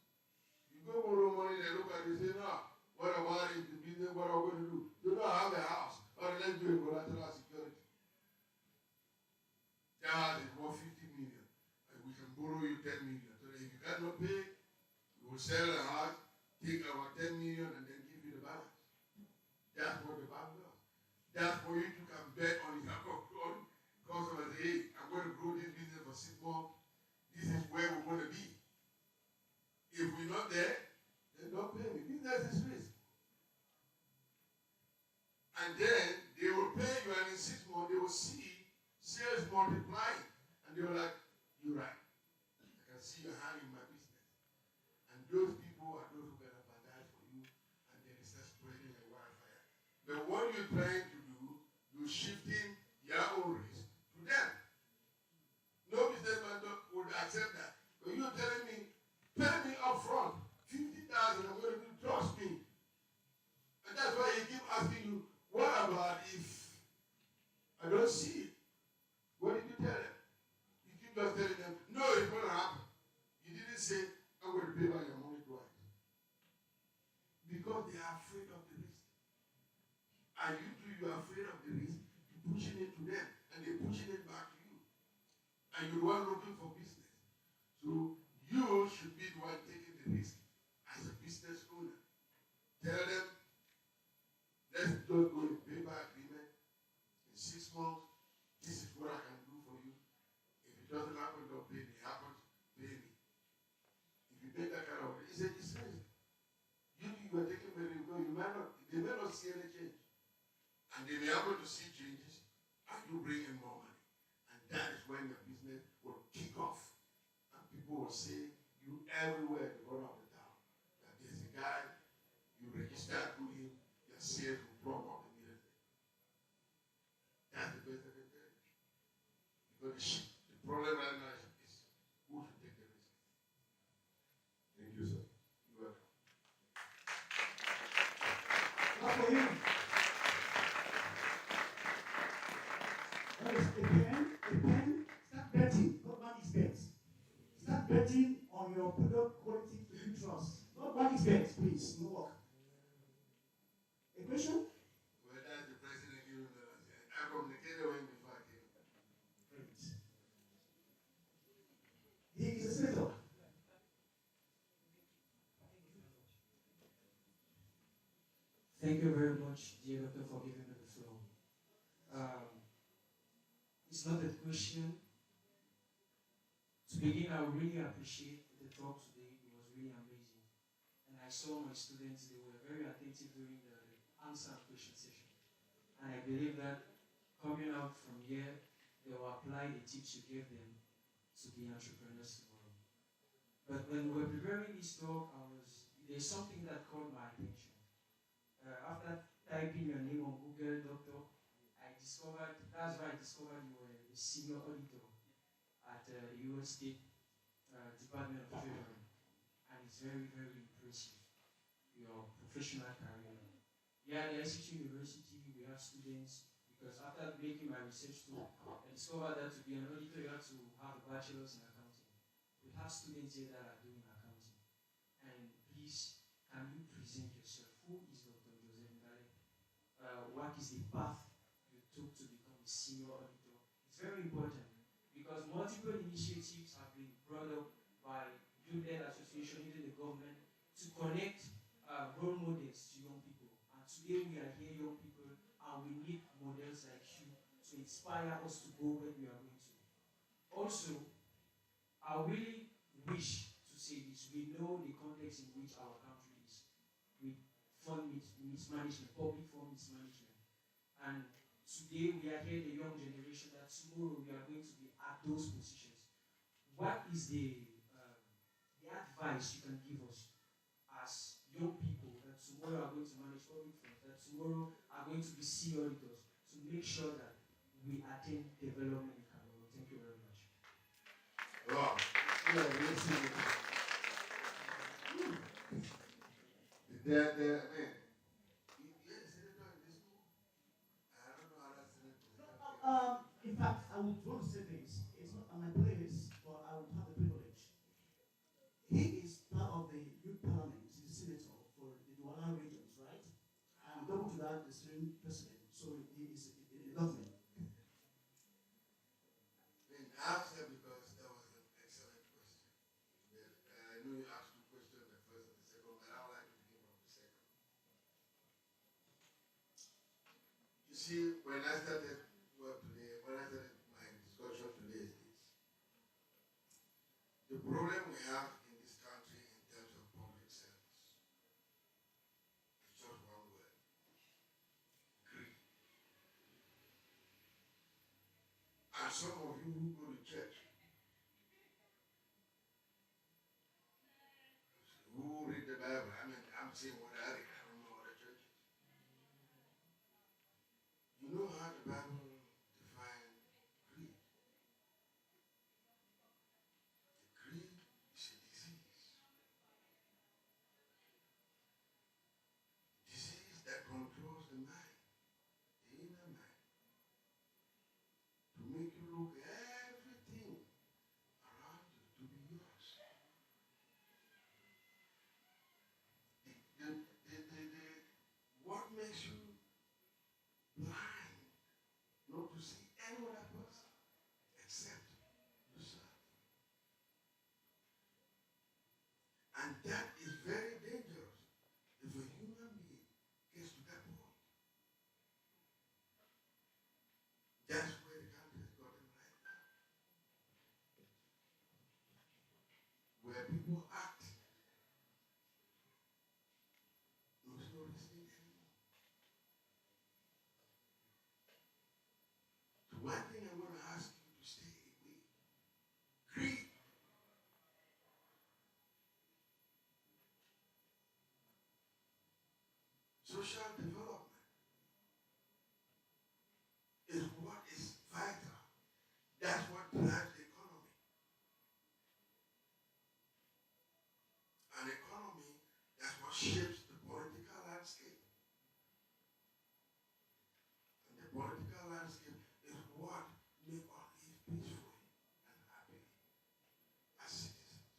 You go borrow money, they look at you and say, no, what about it? The business, what are we going to do? You don't have a house. Or let's do a collateral security. That house is worth 50 million. And we can borrow you 10 million. So that if you cannot pay, we will sell the house, take our 10 million, and then give you the balance. That's what the bank does. That's for you to can bet on your own customers. Hey, I'm going to grow this business for 6 months. This is where we're going to be. If we're not there, then don't pay me. Business is risk. And then they will pay you, and in 6 months they will see sales multiplying. And they were like, you're right. I can see your hand in my business. And those people are those who can empathize for you, and then it starts spreading like wildfire. But what you're trying to do, you're shifting your own risk to them. No businessman would accept that. But you're telling me, pay me up front, 50,000, I'm going to do, trust me. And that's why he keep asking you, what about if I don't see it? What did you tell them? You keep just telling them, no, it's going to happen. You didn't say, I'm going to pay back your money twice. Because they are afraid of the risk. And you too, you are afraid of the risk. You're pushing it to them, and they're pushing it back to you. And you're the one looking for business. So you should be the one taking the risk as a business owner. Tell them, let's just go in paper agreement. In 6 months, this is what I can do for you. If it doesn't happen, don't pay me. It happens, pay me. If you make that kind of, it's risk. You are taking very good. They may not see any change. And they may be able to see changes, and you bring in more money. And that is when your business will kick off. And people will say, you everywhere at the bottom of the town, that there's a guy, you register to him, your sales will plumb up immediately. That's the best I can tell you. Because the problem right now is who should take the risk. Thank you, sir. You're welcome. Clap for him. That is a pen. Start betting. Not money's bets. Start betting on your product quality to you trust. Not money's bets, please. No work. A question? Well, that's the president giving me that. I communicated with him before I came. Great. He is a senator. Thank you very much, dear doctor, for giving me the floor. It's not a question. To begin, I really appreciate the talk today. It was really amazing. And I saw my students, they were very attentive during the answer and question session. And I believe that coming out from here, they will apply the tips you gave them to be entrepreneurs tomorrow. But when we were preparing this talk, there's something that caught my attention. After typing your name on Google, doctor, that's why I discovered you were a senior auditor at the U.S. State Department of Treasury. And it's very, very impressive, your professional career. Yeah, at the ICT University, we have students, because after making my research too, I discovered that to be an auditor, you have to have a bachelor's in accounting. We have students here that are doing accounting. And please, can you present yourself? Who is Dr. Joseph Ngalle? What is the path you took to become a senior auditor? It's very important because multiple initiatives have been brought up by youth-led association, even the government, to connect role models to young people. And today we are here, young people, and we need models like you to inspire us to go where we are going to. Also, I really wish to say this. We know the context in which our country is with fund mismanagement, public fund mismanagement. And today we are here, the young generation, that tomorrow we are going to be at those positions. What is the advice you can give us as young people that tomorrow are going to manage public funds, that tomorrow are going to be auditors, to make sure that we attain development in Cameroon? Thank you very much. Wow. Yeah, listen. I mean, yes, Senator, in this school. I don't know how that's Senator. In fact, I would want to say this. It's not on my place, but I would have the privilege. He is part of the youth parliament. He's the senator for the Douala regions, right? And double to that, the steering president. So he is in the government. I asked that because that was an excellent question. I know you asked two questions, the first and the second, but I would like to begin from the second. You see, when I started work today, when I started my discussion today is this. The problem we have in this country in terms of public service is just one word: greed. And some of you who go to church, who read the Bible, I mean, I'm saying what I read, I don't know other churches. You know how the Bible defines greed? The greed is a disease. Disease that controls the mind, the inner mind, to make you look everything around you to be yours. What makes you blind not to see any other person except yourself? And that is very dangerous if a human being gets to that point. That's where the country has gotten right now. Where people act no reasoning anymore. So one thing I'm going to ask you to stay away. Greed. Social development is what is vital. That's what drives the economy. An economy, that's what shapes the political landscape. And the political landscape is what makes us live peacefully and happily as citizens.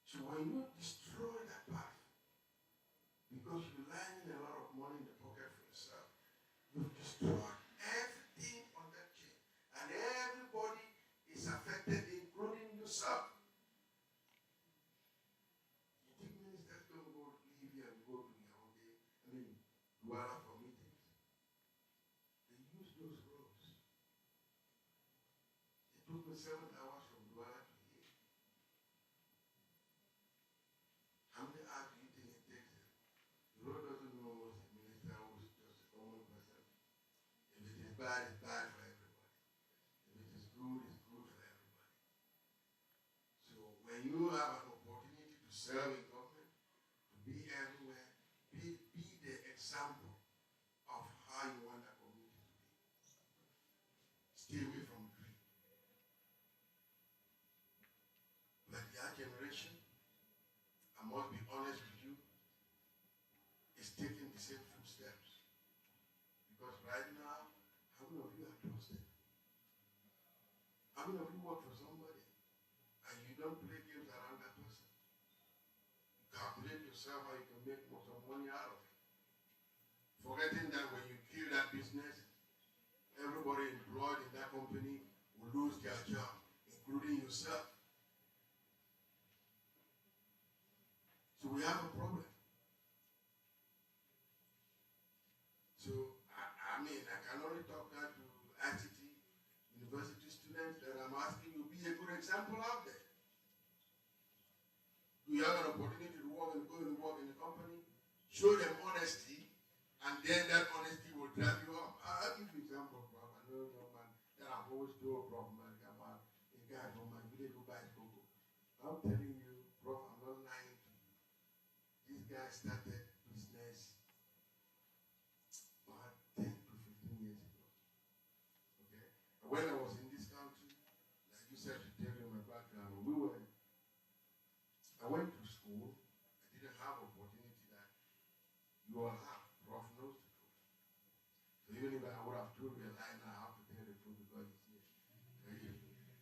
So when you destroy that path, because you're lying a lot of money in the pocket for yourself, you've destroyed everything on that chain. And everybody is affected, including yourself. You think ministers don't go leave here and go to Douala for meetings? They use those roads. It took me 7 hours from Douala to here. How many hours do you think it takes them? The road doesn't know what's a minister who's just a common person. If it is bad, it's bad for everybody. If it is good, it's good for everybody. So when you have an opportunity to serve in government, to be everywhere, be the example of how you want that community to be. Stay away from greed. But the young generation, I must be honest with you, is taking the same footsteps. Because right now, how many of you are trusted? How many of you work for somebody and you don't play games around that person? You calculate yourself how you can make some money out of it. Forgetting that when you kill that business, everybody employed in that company will lose their job, including yourself. So we have a problem. So, I can only talk now to ICT university students that I'm asking you, be a good example out there. Do you have an opportunity to work and go and work in the company? Show them honesty, and then that honesty will drive you up. I'll give you an example, Prof. I know a young man that I've always told Prof. Man about a guy from my village who buys cocoa. I'm telling you, Prof, I'm not lying to you. This guy started business about 10 to 15 years ago. Okay? And when I was in this country, like you said, to tell you my background, I went to school. I didn't have opportunity that you all have. Prof knows the truth. So even if I would have told you a lie, now I have to tell the truth because it's here.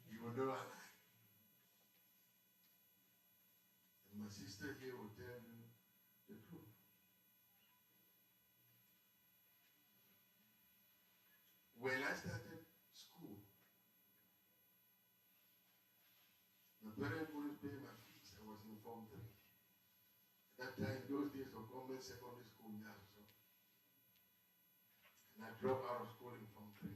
You will know I lie. And my sister here will tell you the truth. When I started school, my parents couldn't pay my fees. I was in Form 3. At that time, those days of government secondary school, so. And I dropped out of school in Form 3.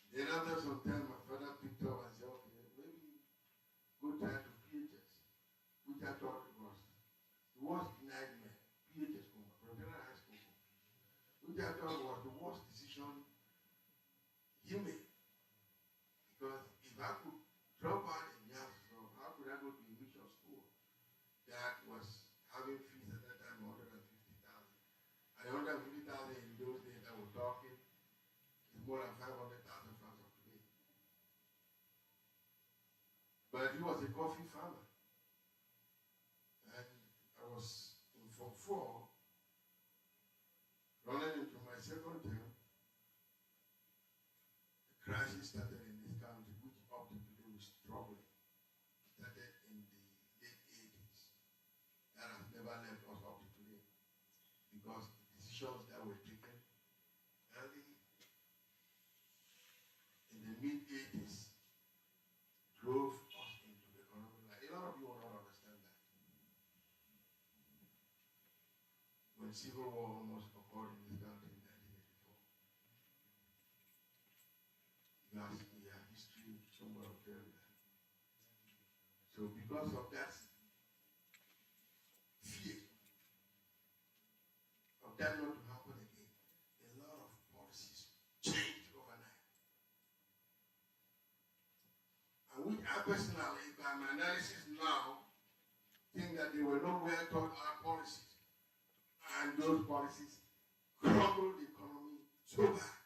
Then after some time, my father picked up and said, okay, maybe go try to PHS, which I thought it was the worst nightmare. PHS, Pretoria High School, which I thought was the worst decision he made. Because if I could drop out in Yasu, how could I go to a mission school that was having fees at that time 150,000? And 150,000 in those days that we're talking is more than 500,000 francs of today. But he was a coffee farmer. And I was in Form 4, running into my second term. The crisis started in this country, which up to today is struggling. Started in the late 80s. That has never left us up to today. Because the decisions that were taken early in the mid-80s drove us into the economy. Like, a lot of you will not understand that. When Civil War almost occurred in this country in 1984. You have history somewhere will tell you that. So because of that fear of that not to happen again, a lot of policies changed overnight. And which I personally, by my analysis now, think that they were not well thought out policies. And those policies crumbled the economy so bad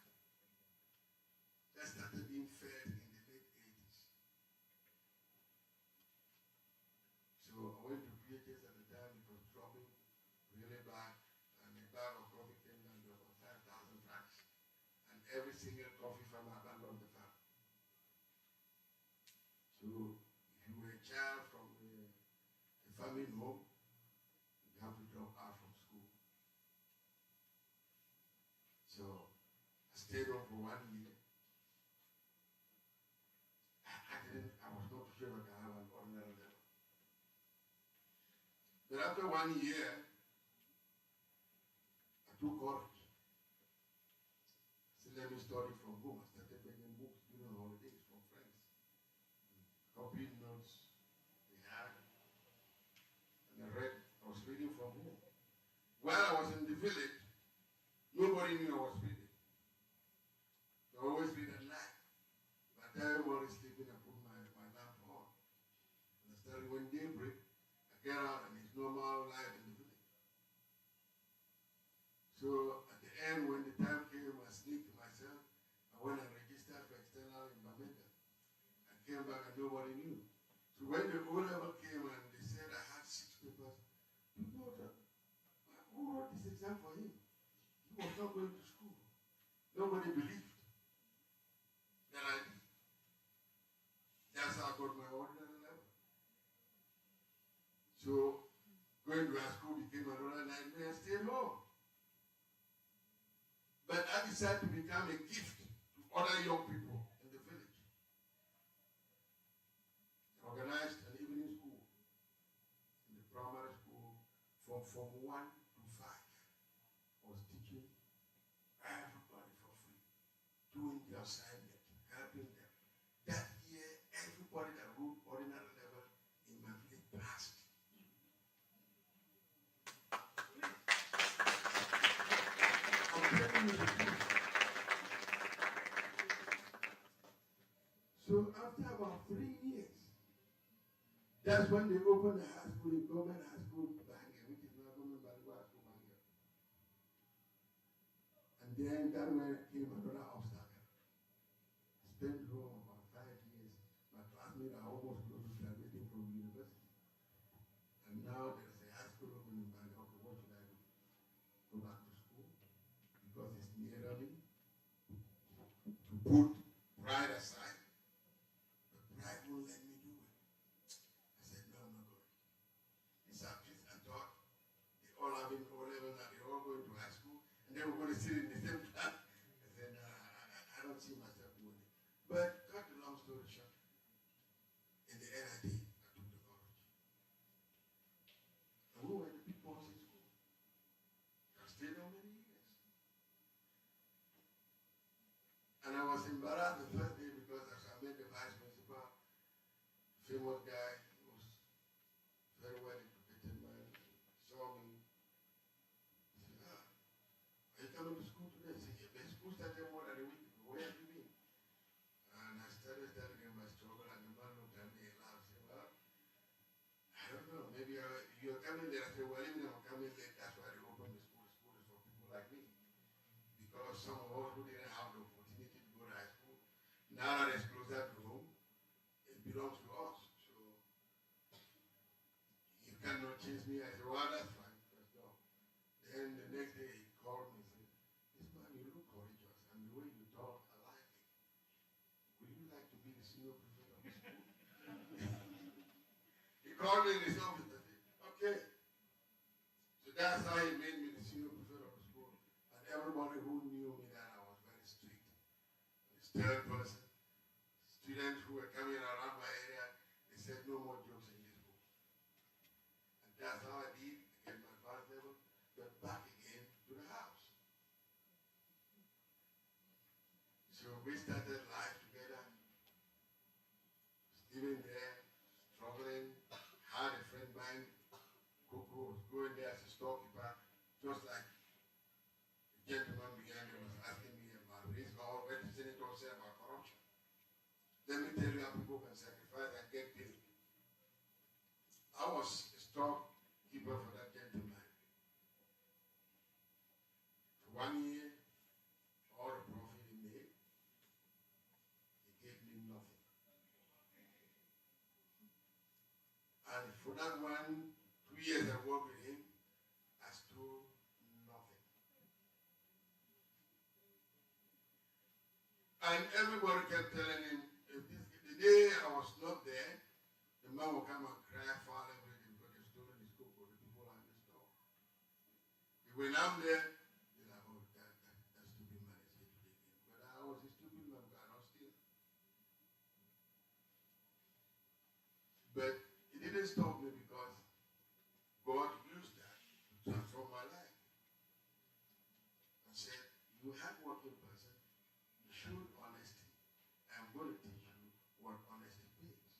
that started being fed in the late 80s. So I went to PHS at the time, it was dropping really bad, and a bag of coffee came down to about 5,000 francs. And every single coffee farmer abandoned the farm. So if you were a child from a family home, you have to drop out from school. So I stayed on for 1 year. I was not sure I could have an ordinary level. But after 1 year, I took courage. I said, let me study from home. I started bringing books during holidays from friends. Copied notes they had. And I was reading from home. While I was in the village, nobody knew I was reading. So I always read at night. By the time everybody was sleeping, I put my lamp on. And I started when daybreak, I get out and it's normal life in the village. So at the end, when the time came, I sneaked myself. I went and registered for external in Bamenda. I came back and nobody knew. So when the O-level came and they said I had 6 papers, people thought, who wrote this exam for him? He was not going to school. Nobody believed that I did. That's how I got my ordinary level. So going to high school became another nightmare. I stayed home. But I decided to become a gift to other young people in the village. I organized an evening school in the primary school from Form 1 to 5. I was teaching everybody for free, doing the assignment, helping them. me the truth. So after about 3 years, that's when they opened the high school, the government high school Bangor, which is now government Bangor High School Bangor. And then that way came another obstacle. I spent home about 5 years. My classmates are almost close to graduating from university. And now there's a high school open in Bangor. Okay, what should I do? Go back to school because it's nearer me. To put pride aside, but pride won't let me do it. I said, no, I'm not going. These are kids I thought they all having O level and they're all going to high school and then we're going to sit in the same class. I said, no, I don't see myself doing it. But cut the long story short, in the end I did. I took the courage. And we were the big boys in school. I stayed on many years. And I was embarrassed the first day because as I met the vice principal, famous guy, he was very well educated man, saw me. He said, are you coming to school today? I said, yeah, the school started more than a week ago. Where have you been? And I started telling him my struggle, and the man looked at me and laughed. He said, well, I don't know, maybe you're coming late. I said, well, even if I'm coming late, that's why they opened the school. The school is for people like me. Because some of us who didn't have the opportunity to go to high school, now that it's closer to home, it belongs to us. So you cannot change me. I said, well, that's fine. Let's go. Then the next day he called me and said, this man, you look courageous, and the way you talk, I like it. Would you like to be the senior prefect of the school? He called me in his office and said, okay. So that's how he made me the senior prefect of the school. And everybody who knew me that I was very strict. The third person, students who were coming around my area, they said no more jokes in this book. And that's how I did at my advanced level, but back again to the house. So we started life together, living there, struggling, had a friend buying cocoa, was going there as a storekeeper, just like the gentleman behind me was asking me about race, or what the senator said about corruption. Let me tell you how people can sacrifice and get paid. I was a storekeeper for that gentleman. For 1 year, all the profit he made, he gave me nothing. And for that 2 years I worked with him, I stole nothing. And everybody kept telling him, the day I was not there, the man will come and cry foul everything because they've stolen his cocoa, the people are in the store. When I'm there, they're like, oh, that stupid man is here today again. But I was a stupid man, but I don't steal. But it didn't stop me because God used that to transform my life. And said, you hardworking person, you showed honesty. I'm going to teach you what honesty means.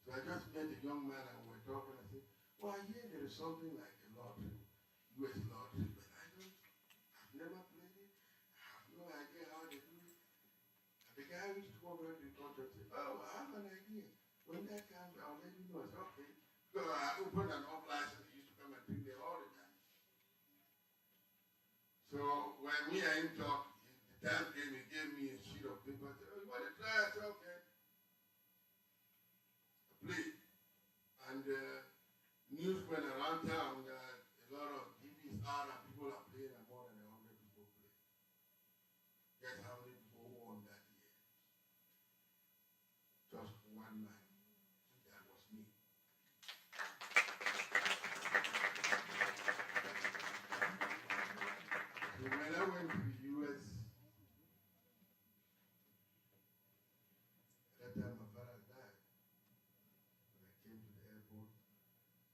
So I just met a young man and we were talking. I said, well, I hear there is something like a lottery, U.S. lottery, but I've never played it. I have no idea how they do it. And the guy who used to work with the contract said, oh, I have an idea. When that comes, I'll let you know. I said, okay. So I opened an off license. He used to come and drink there all the time. So when me and him talked, the time came, he gave me a sheet of paper. I said, oh, you want to try? I said, okay. I played. And news went around town that a lot of TVs are and people are playing and more than 100 people play. Guess how many people won that year? Just one man. That was me. So when I went to the U.S., at that time my father died. When I came to the airport,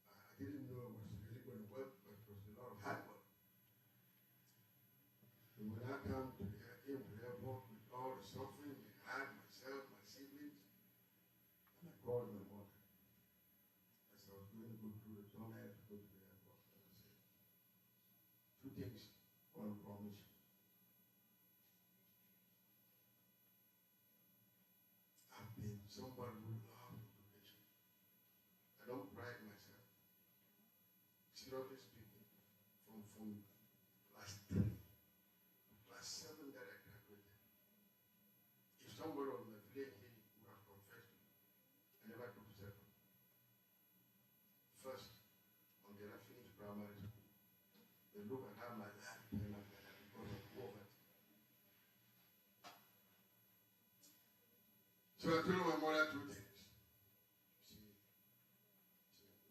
I didn't know it was really going to work, but it was a lot of hard work. So when I came to the airport with all the suffering I had, myself, my siblings, and I called my mother. As I was going to go through the tunnel to go to the airport, and I said, two things. One somebody who loves education. I don't pride myself. Seriously speaking, from class 3 to class 7 that I graduated. If somebody on the village here would have confessed to me, I never took second. First, until I finished primary school, they look at how my life turned out because of poverty. So I told my mother two things.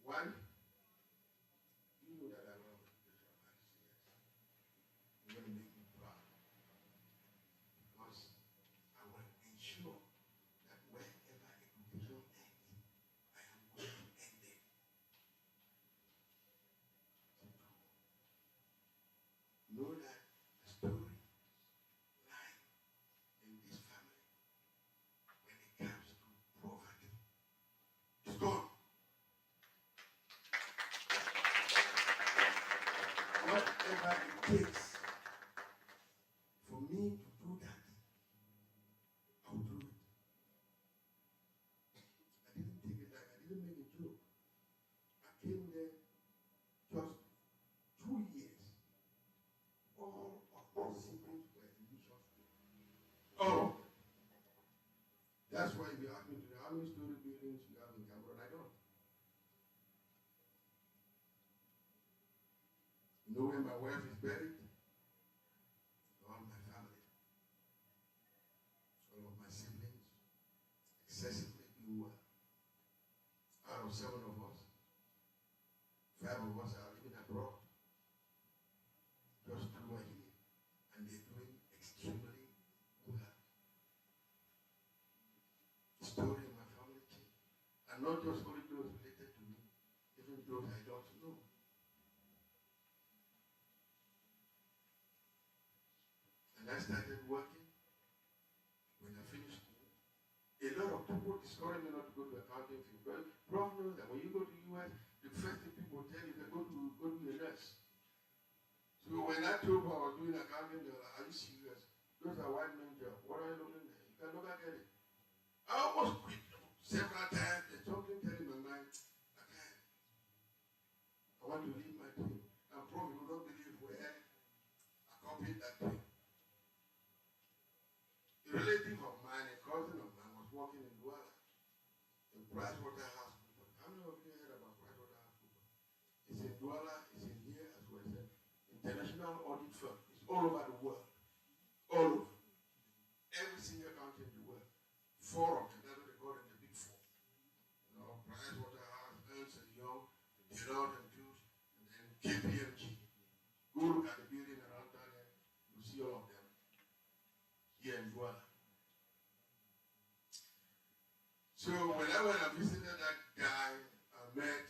One, you know that I love education. You're going to make me proud. Because I will ensure that wherever education ends, I am going to end it. Know that the story lies in this family when it comes to poverty. It's gone. Whatever it takes for me to do that, I'll do it. I didn't take it like I didn't make a joke. I came there just 2 years. All of my siblings were in mission school. All of them. That's why if you ask me today, how many story buildings you have in Cameroon, I don't. You know where my wife is buried? All my family. All of my siblings. Excessively doing well. Out of 7 of us, 5 of us are living abroad. Just 2 are here. And they're doing extremely well. The story in my family changed. And not just only those related to me, even those I don't know. And I started working when I finished school. A lot of people discourage me not to go to accounting field. But problem is that when you go to the US, the first thing people tell you is go to a nurse. So when I told them I was doing accounting, they were like, are you serious? Those are white men jobs. What are you looking at? You can look at it. I almost quit several times. There's something telling my mind, I can't. I want to leave my dream. And probably would not believe where I copied that dream. A relative of mine, a cousin of mine, was working in Douala, in PricewaterhouseCoopers. How many of you heard about PricewaterhouseCoopers? It's in Douala, it's in here as well. It's an international audit firm. It's all over the world. All over. Every single country in the world. 4 of them, that's what they call it, the big 4. You know, Pricewaterhouse, Ernst & Young, Deloitte and Touche, and then KPMG. Go look at the building around there, you'll see all of them here in Douala. So when I went and visited that guy, I met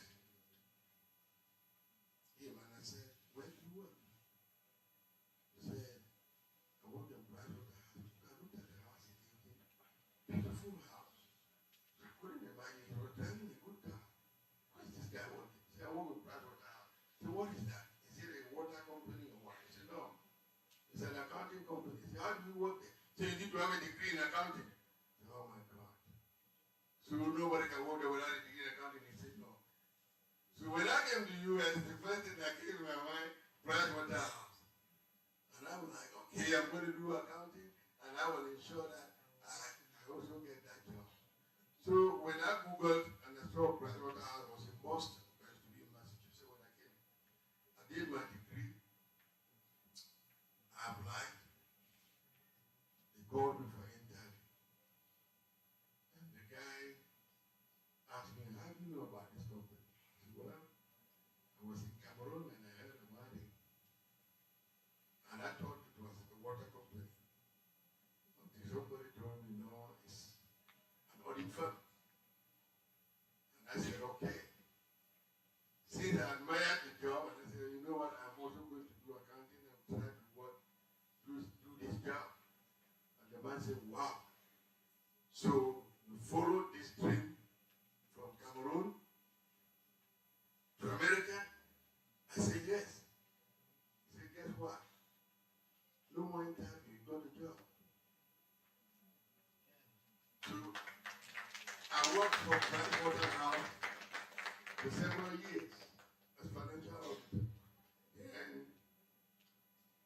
him and I said, where do you work? He said, I work in Pricewaterhouse. I looked at the house and thinking, beautiful house. I couldn't imagine he was driving a good car. What is this guy working? He said, I work with Pricewaterhouse. So what is that? Is it a water company or what? He said, no. It's an accounting company. He said, how do you work there? So you need to have a degree in accounting. I said, oh my God. So nobody can work there without a degree in accounting. He said, no. So when I came to the US, the first thing that came to my mind, Pricewaterhouse. And I was like, okay, I'm going to do accounting, and I will ensure that I also get that job. So when I Googled and I saw Pricewaterhouse was in Boston, I used to be in Massachusetts when I came. I did my degree. I applied. They called me for interview. And the guy asked me, how do you know about this company? I said, well, I was in Cameroon and I heard about it. And I thought it was a water company. Until somebody told me, no, it's an audit firm. And I said, okay. Since I admired the job, and I said, you know what, I'm also going to do accounting and try to work, do this job. And the man said, wow. So you followed this dream from Cameroon to America? I said, yes. He said, guess what? No more interview, you got the job. So worked for Pricewaterhouse for several years as financial auditor. And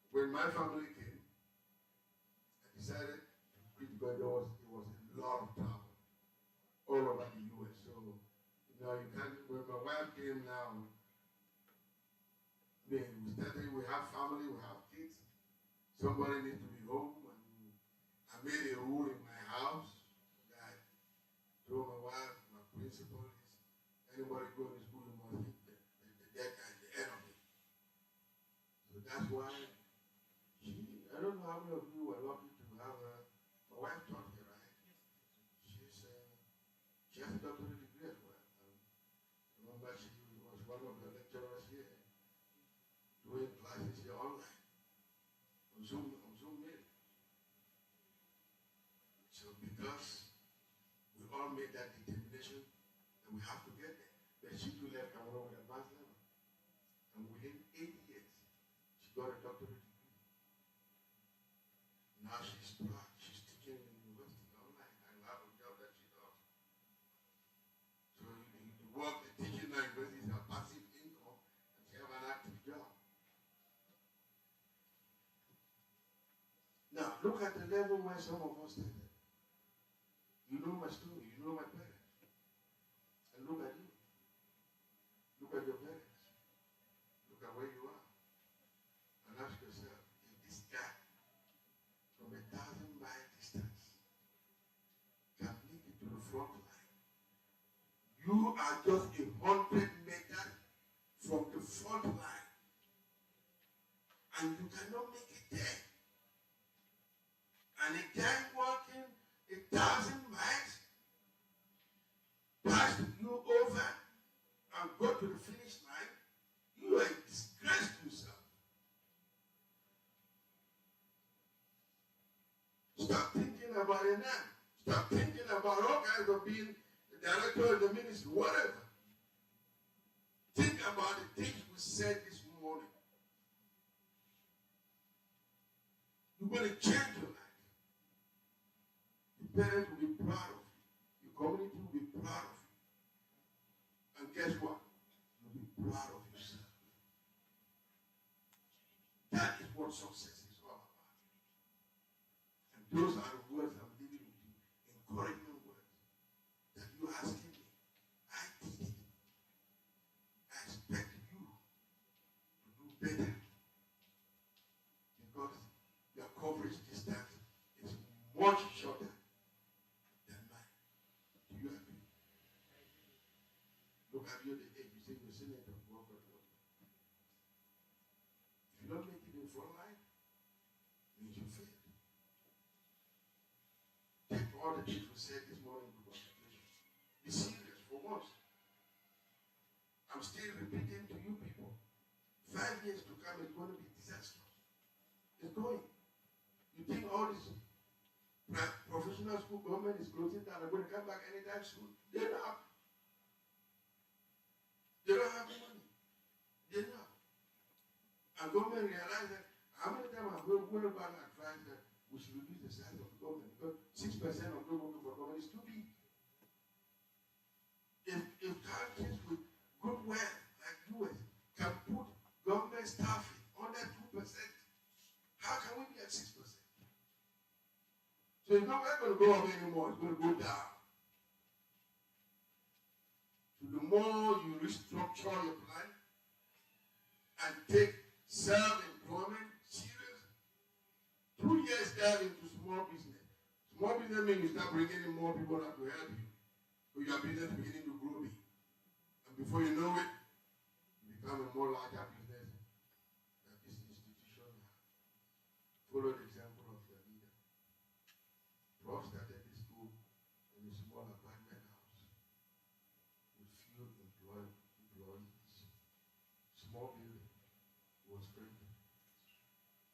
when my family came, I decided to quit because it was a lot of travel all over the US. So, you know, you can't, when my wife came now, we have family, we have kids. Somebody needs to be home. And I made a rule in my house that I told my wife, my principal is, anybody going to school, you must hit the deck at the end of it. So that's why I don't know how many of you were lucky to have her. My wife taught her, right? She has a doctorate degree as well. Remember, she was one of the lecturers here doing classes here online on Zoom meeting. So because we all made that determination that we have to get there. But she too left Cameroon with advanced level. And within 8 years, she got a doctorate degree. Now she's proud. She's teaching in the university online and have a job that she does. So the work, the teaching in the university is a passive income, and she have an active job. Now, look at the level where some of us started. You know my story. You know my parents. And look at you. Look at your parents. Look at where you are. And ask yourself, if this guy from 1,000-mile distance can make it to the front line, you are just 100 meters from the front line. And you cannot make it there. And a guy walking 1,000 miles pass you over and go to the finish line, you are a disgrace to yourself. Stop thinking about it now. Stop thinking about all kinds of being the director of the ministry, whatever. Think about the things we said this morning. You're going to change your life. Your parents will be proud of you. Your community will be proud of you. And guess what? You'll be proud of yourself. That is what success is all about. And those are the words I'm leaving with you. Encouragement words. That you're asking me. I did it. I expect you to do better. Because your coverage distance is much shorter than mine. Do you agree? Look at you at the age. You say you're a senator. If you don't make it in front line, it means you failed. Take all the things we said this morning to consideration. Be serious for once. I'm still repeating to you people. 5 years to come is going to be disastrous. It's going. You think all this professional school government is closing down and going to come back anytime soon? They're not. They don't have the money. They're not. And government realized that how many times have we went back and advised that we should reduce the size of the government because 6% of those working for government is too big. If countries with good wealth like US can put government staffing under 2%, how can we be at 6%? So it's not going to go up anymore, it's going to go down. So the more you restructure your plan and take self-employment serious, 2 years dive into small business. Small business means you start bringing in more people that will help you. So your business beginning to grow big. And before you know it, you become a more larger business that this institution has. Follow the example of your leader. Prof started this school in a small apartment house with few employees. Small building was friendly.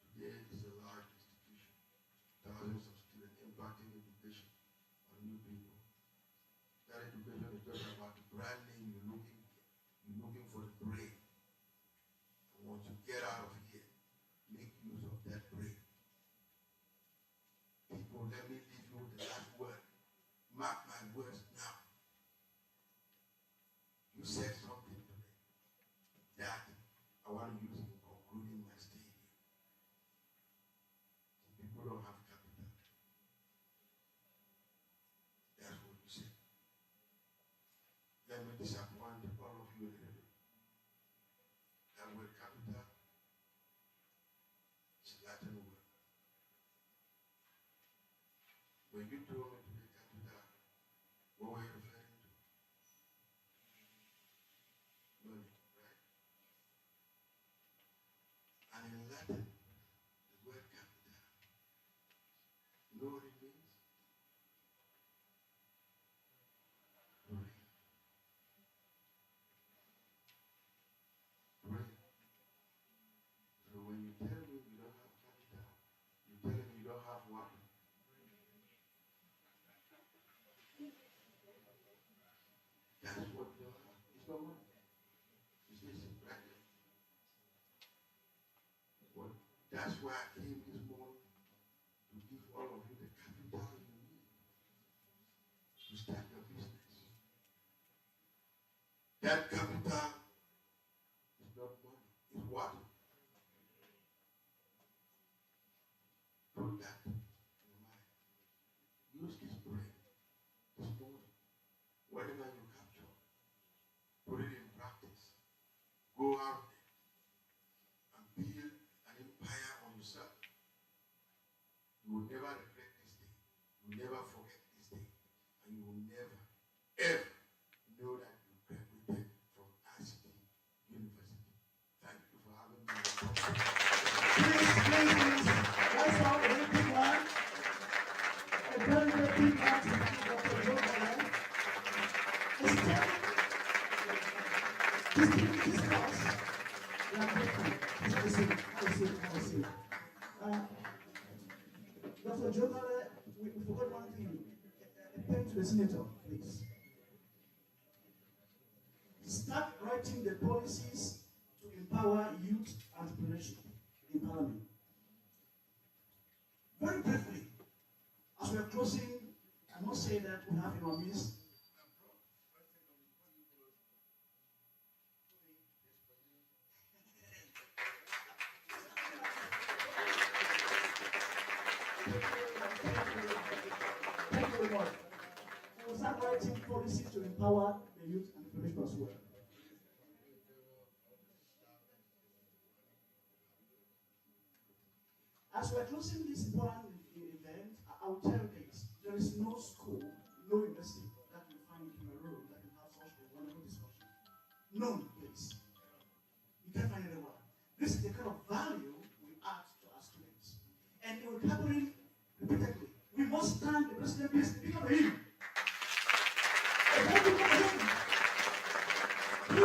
Today it's a large institution. Thousands of students impacting education on new people. That education is just about the brand name you're looking for. You're looking for the brain. And once you get out of here, make use of that brain. People, let me leave you with the last word. Mark my words now. When you told me to the capital, what were you referring to? Money, right? And in Latin, the word capital, you know what it means? Brain. Brain. So when you tell me you don't have capital, you tell me you don't have what? That's what you don't have. It's not money. It's this right there. Well, that's why I came this morning to give all of you the capital you need to start your business. That capital is not money. It's what? Put that in your mind. Use this brain this morning. Whatever you capture, put it in practice. Go out there and build an empire on yourself. You will never regret this day. You will never forget this day. And you will never, ever know that you graduated from ICT University. Thank you for having me. Please. Let's all a very big one. A very, very big one to Dr. Joe Ngalle. This class, we are grateful. Have a seat. Dr. Joe Ngalle, we forgot one thing. A pen to the senator, please. Start writing the policies to empower youth entrepreneurship in Parliament. Very briefly, as we are closing, I must say that we have in our midst Thank you very much. We will start writing policies to empower the youth entrepreneurs as well. As we are closing this important event, I will tell this. There is no school, no university that you find in Cameroon that can have such a wonderful discussion. None, please. You can't find anyone. This is the kind of value we add to our students. And it will be happening repeatedly. We must thank the president, please, speak of him. A very big of him. He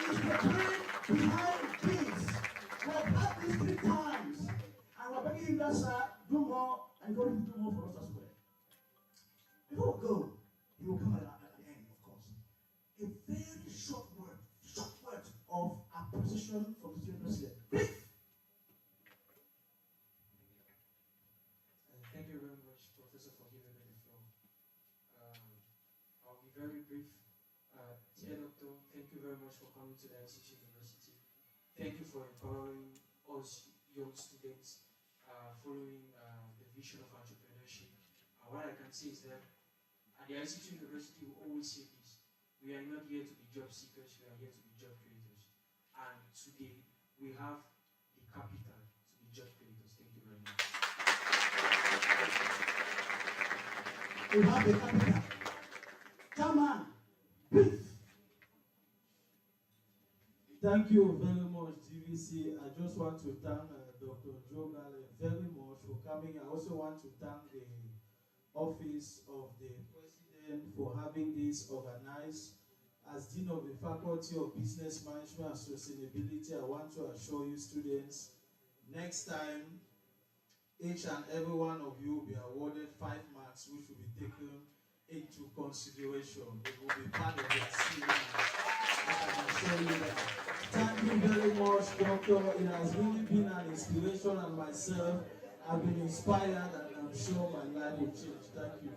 is the brain behind this. We have had this 3 times. And we're begging him that, sir, do more, and God will do more for us as well. Before we go, he will come at the end, of course. A very short word of appreciation from the student president. Brief. Thank you very much, Professor, for giving me the floor. I'll be very brief. Dear Doctor, thank you very much for coming to the ICT University. Thank you for empowering us young students following the vision of entrepreneurship. What I can say is that at the ICT University, we always say this. We are not here to be job seekers, we are here to be job creators. And today, we have the capital to be job creators. Thank you very much. We have the capital. Come on, brief. Thank you very much, GVC. I just want to thank Dr. Joe Ngalle very much for coming. I also want to thank the Office of the President for having this organized. As Dean of the Faculty of Business Management and Sustainability, I want to assure you students, next time, each and every one of you will be awarded 5 marks, which will be taken into consideration. It will be part of your syllabus. I can assure you that. Thank you very much, Doctor. It has really been an inspiration, and myself, I've been inspired, and I'm sure my life will change. Thank you.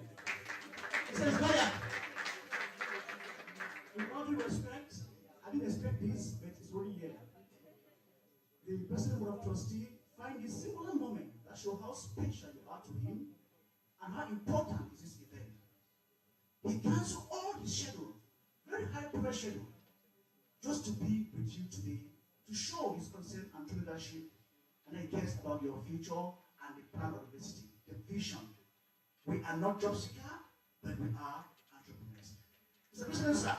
It says fire. In all due respect, I didn't expect this, but it's already here. The President Board of Trustees find this singular moment that shows how special you are to him and how important is this event. He canceled all his schedule, very high pressure schedule, just to be with you today, to show his concern and true leadership, and he cares about your future and the plan of the university, the vision. We are not job seeker, but we are entrepreneurs. Mr. President, sir,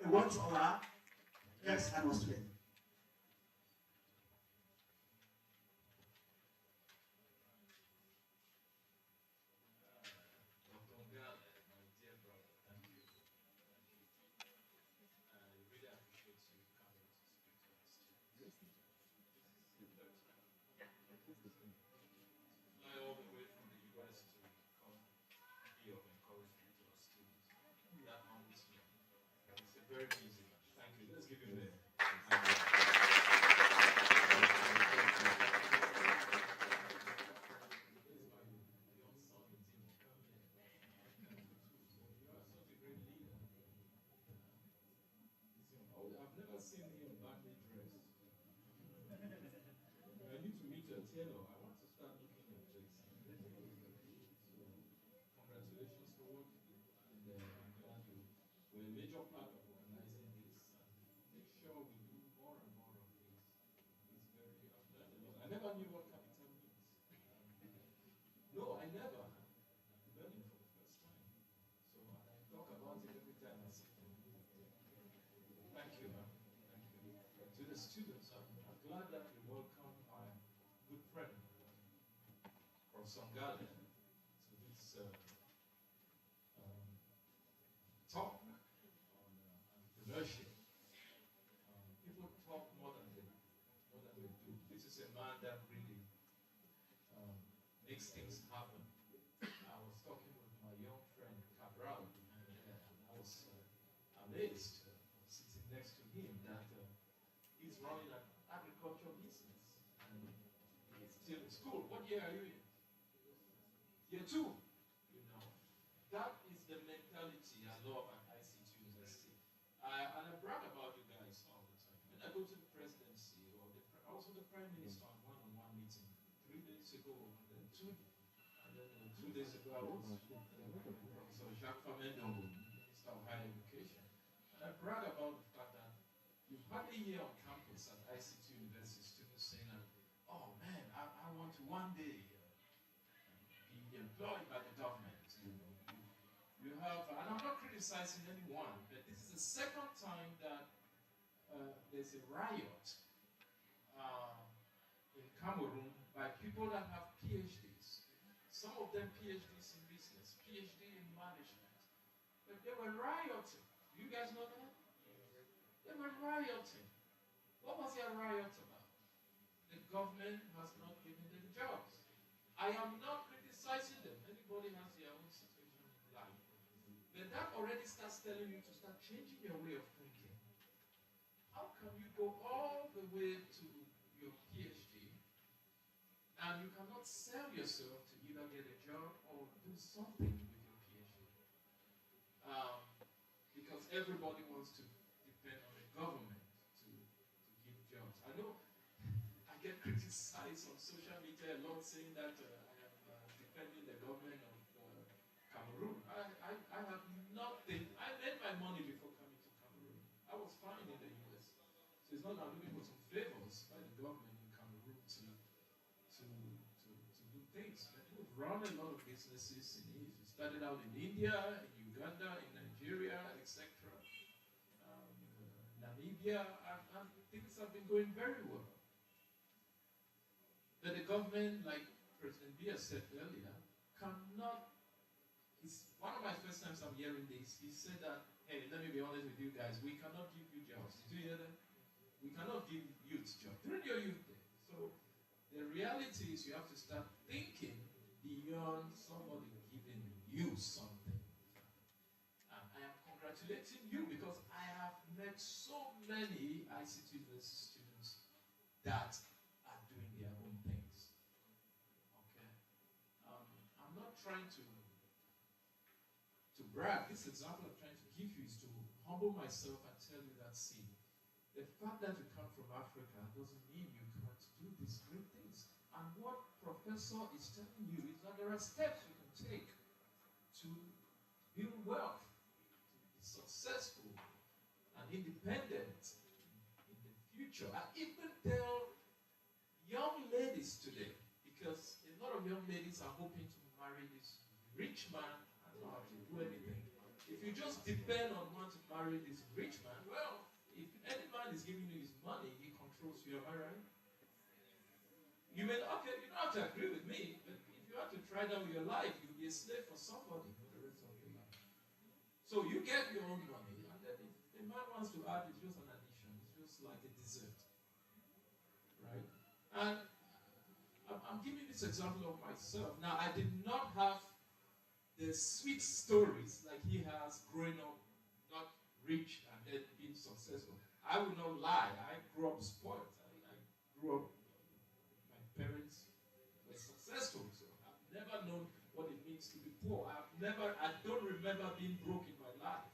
a word to our guests and our students. Dr. Ngalle, my dear brother, thank you. I really appreciate you coming to speak to us today. Fly all the way from the US to come be of encouragement to our students. That humbles me. It's a very busy man. Thank you. Let's give him a I've never seen him badly dressed. I need to meet your tailor. I want to start looking at this. So, congratulations for what you do. And I'm glad you were a major part of organizing this. And make sure we do more and more of this. It's very, I've learned a lot. I never knew what capital means. No, I never. I'm learning for the first time. So I talk about it every time I see them. Thank you, man. Thank you. To the students, I'm glad that you welcome my good friend, Professor Ngalle, to this talk on entrepreneurship. People talk more than they do. This is a man that really makes things happen. I was talking with my young friend Cabral behind there, and I was amazed sitting next to him that he's running an agricultural business and he's still in school. What year are you in? Year 2. You know, that is the mentality I love at ICT University. And I brag about you guys all the time. When I go to the presidency or also the prime minister on one-on-one meeting 3 days ago, and then 2 days ago I was Professor Jacques Famendo, Minister of Higher Education. And I brag about the fact that you hardly hear on campus at ICT University students saying that, oh man, I want to one day be employed by the government. You have, and I'm not criticizing anyone, but this is the second time that there's a riot in Cameroon by people that have PhDs. Some of them PhDs in business, PhD in management. But they were rioting. You guys know that? They were rioting. What was their riot about? The government has not given them jobs. I am not criticizing them. Everybody has their own situation in life. But that already starts telling you to start changing your way of thinking. How come you go all the way to your PhD and you cannot sell yourself to either get a job or do something with your PhD? Because everybody wants to depend on the government to give jobs. I know I get criticized on social media a lot saying that I am defending the government of Cameroon. I have nothing. I made my money before coming to Cameroon. I was fine in the US. So it's not that I'm looking for some favors by the government in Cameroon to do things. But we've run a lot of businesses in Asia. We started out in India, in Uganda, in Nigeria, etc. Namibia, and things have been going very well. But the government, like President Biya said earlier, cannot. It's one of my first times I'm hearing this. He said that, hey, let me be honest with you guys, we cannot give you jobs. Did you hear that? We cannot give youth jobs during your youth day. So the reality is you have to start thinking beyond somebody giving you something. And I am congratulating you because I have met so many ICT students that are doing their own things. Okay? I'm not trying to brag. This example I'm trying to give you is to humble myself and tell you that, see, the fact that you come from Africa doesn't mean you can't do these great things. And what Professor is telling you is that there are steps you can take to build wealth, to be successful and independent in the future. I even tell young ladies today, because a lot of young ladies are hoping to marry these rich man and not to do anything. If you just depend on one to marry this rich man, well, if any man is giving you his money, he controls you, am I right? You may, okay, you don't have to agree with me, but if you have to try that with your life, you'll be a slave for somebody for the rest of your life. So you get your own money, and then if a man wants to add, it's just an addition. It's just like a dessert, right? And I'm giving this example of myself. Now, I did not have the sweet stories like he has growing up, not rich and then being successful. I would not lie. I grew up spoiled. I grew up, my parents were successful, so I've never known what it means to be poor. I don't remember being broke in my life.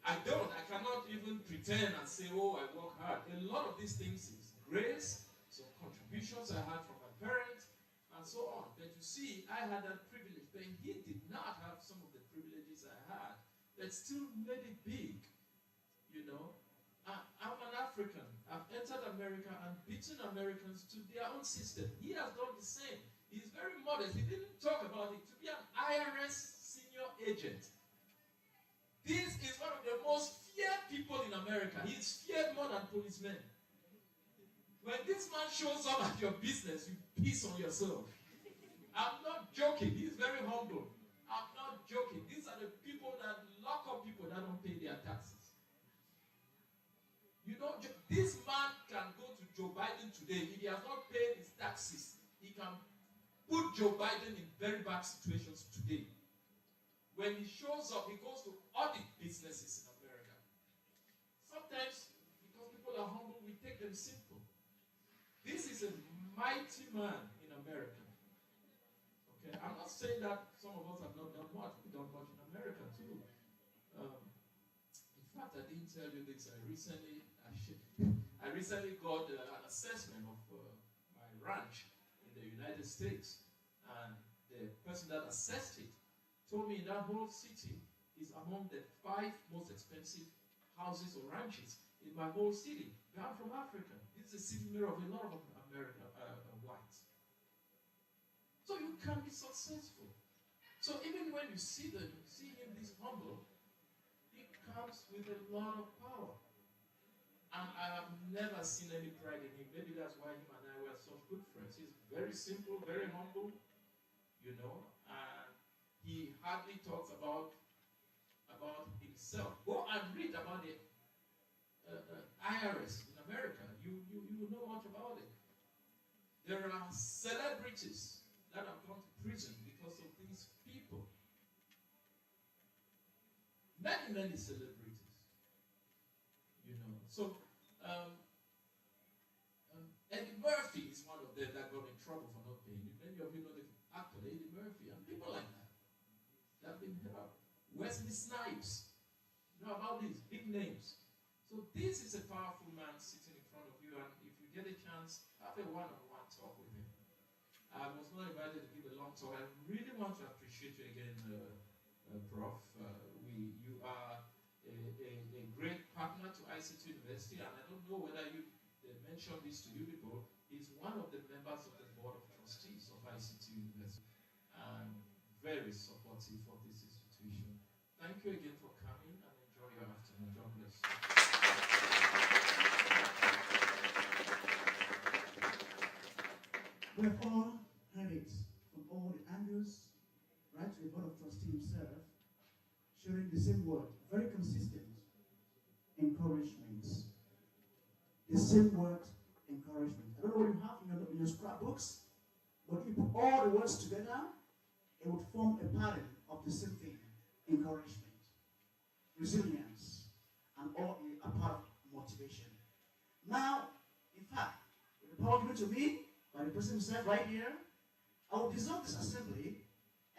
I cannot even pretend and say, oh, I work hard. A lot of these things is grace, some contributions I had from my parents, and so on. But you see, I had that privilege, but he did not have some of the privileges I had that still made it big, you know. I'm an African. I've entered America and beaten Americans to their own system. He has done the same. He's very modest. He didn't talk about it. To be an IRS senior agent, this is one of the most feared people in America. He's feared more than policemen. When this man shows up at your business, you piss on yourself. I'm not joking. He's very humble. I'm not joking. These are the people that lock up people that don't pay their taxes. You know, this man can go to Joe Biden today. If he has not paid his taxes, he can put Joe Biden in very bad situations today. When he shows up, he goes to audit businesses in America. Sometimes, because people are humble, we take them simple. This is a mighty man in America. Okay, I'm not saying that some of us have not done much. We've done much in America too. In fact, I didn't tell you this. I recently got an assessment of my ranch in the United States, and the person that assessed it told me that whole city is among the 5 most expensive houses or ranches in my whole city. I'm from Africa. This is a city mirror of a lot of American whites. So you can be successful. So even when you see him this humble, he comes with a lot of power. And I have never seen any pride in him. Maybe that's why him and I were such good friends. He's very simple, very humble, you know, and he hardly talks about himself. Go and read about the IRS in America. You will know much about it. There are celebrities that have gone to prison because of these people. Many celebrities. You know. So Eddie Murphy is one of them that got in trouble for not paying. Many of you know the actor Eddie Murphy and people like that. That have been helped. Wesley Snipes. You know about these big names. So this is a powerful man sitting in front of you, and if you get a chance, have a one-on-one talk with him. I was not invited to give a long talk. I really want to appreciate you again, Prof. You are a great partner to ICT University, and I don't know whether they mentioned this to you before. He's one of the members of the Board of Trustees of ICT University, and very supportive of this institution. Thank you again for coming, and enjoy your afternoon. God bless you. We have all heard it from all the angles, right to the Board of Trustees himself, sharing the same word, very consistent, encouragement. The same word, encouragement. I don't know what you have in your scrapbooks, but if you put all the words together, it would form a pattern of the same thing, encouragement, resilience, and all a part of motivation. Now, in fact, with the power given to me by the president himself right here, I will dissolve this assembly,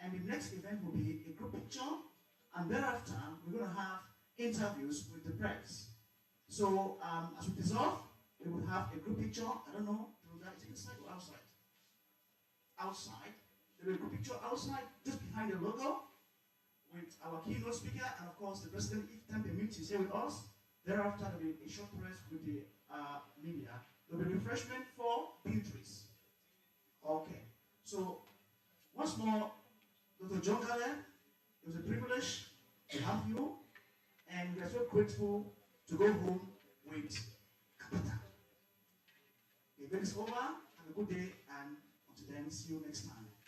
and the next event will be a group picture, and thereafter we're going to have interviews with the press. So as we dissolve, we will have a group picture. I don't know, is it inside or outside? Outside. There will be a group picture outside, just behind the logo, with our keynote speaker, and of course the president, if time permits, is here with us. Thereafter, there will be a short press with the media. There will be refreshment for Beatrice. Okay. So once once more, Dr. John Ngalle, it was a privilege to have you, and we are so grateful to go home with capital. The event is over. Have a good day, and until then, see you next time.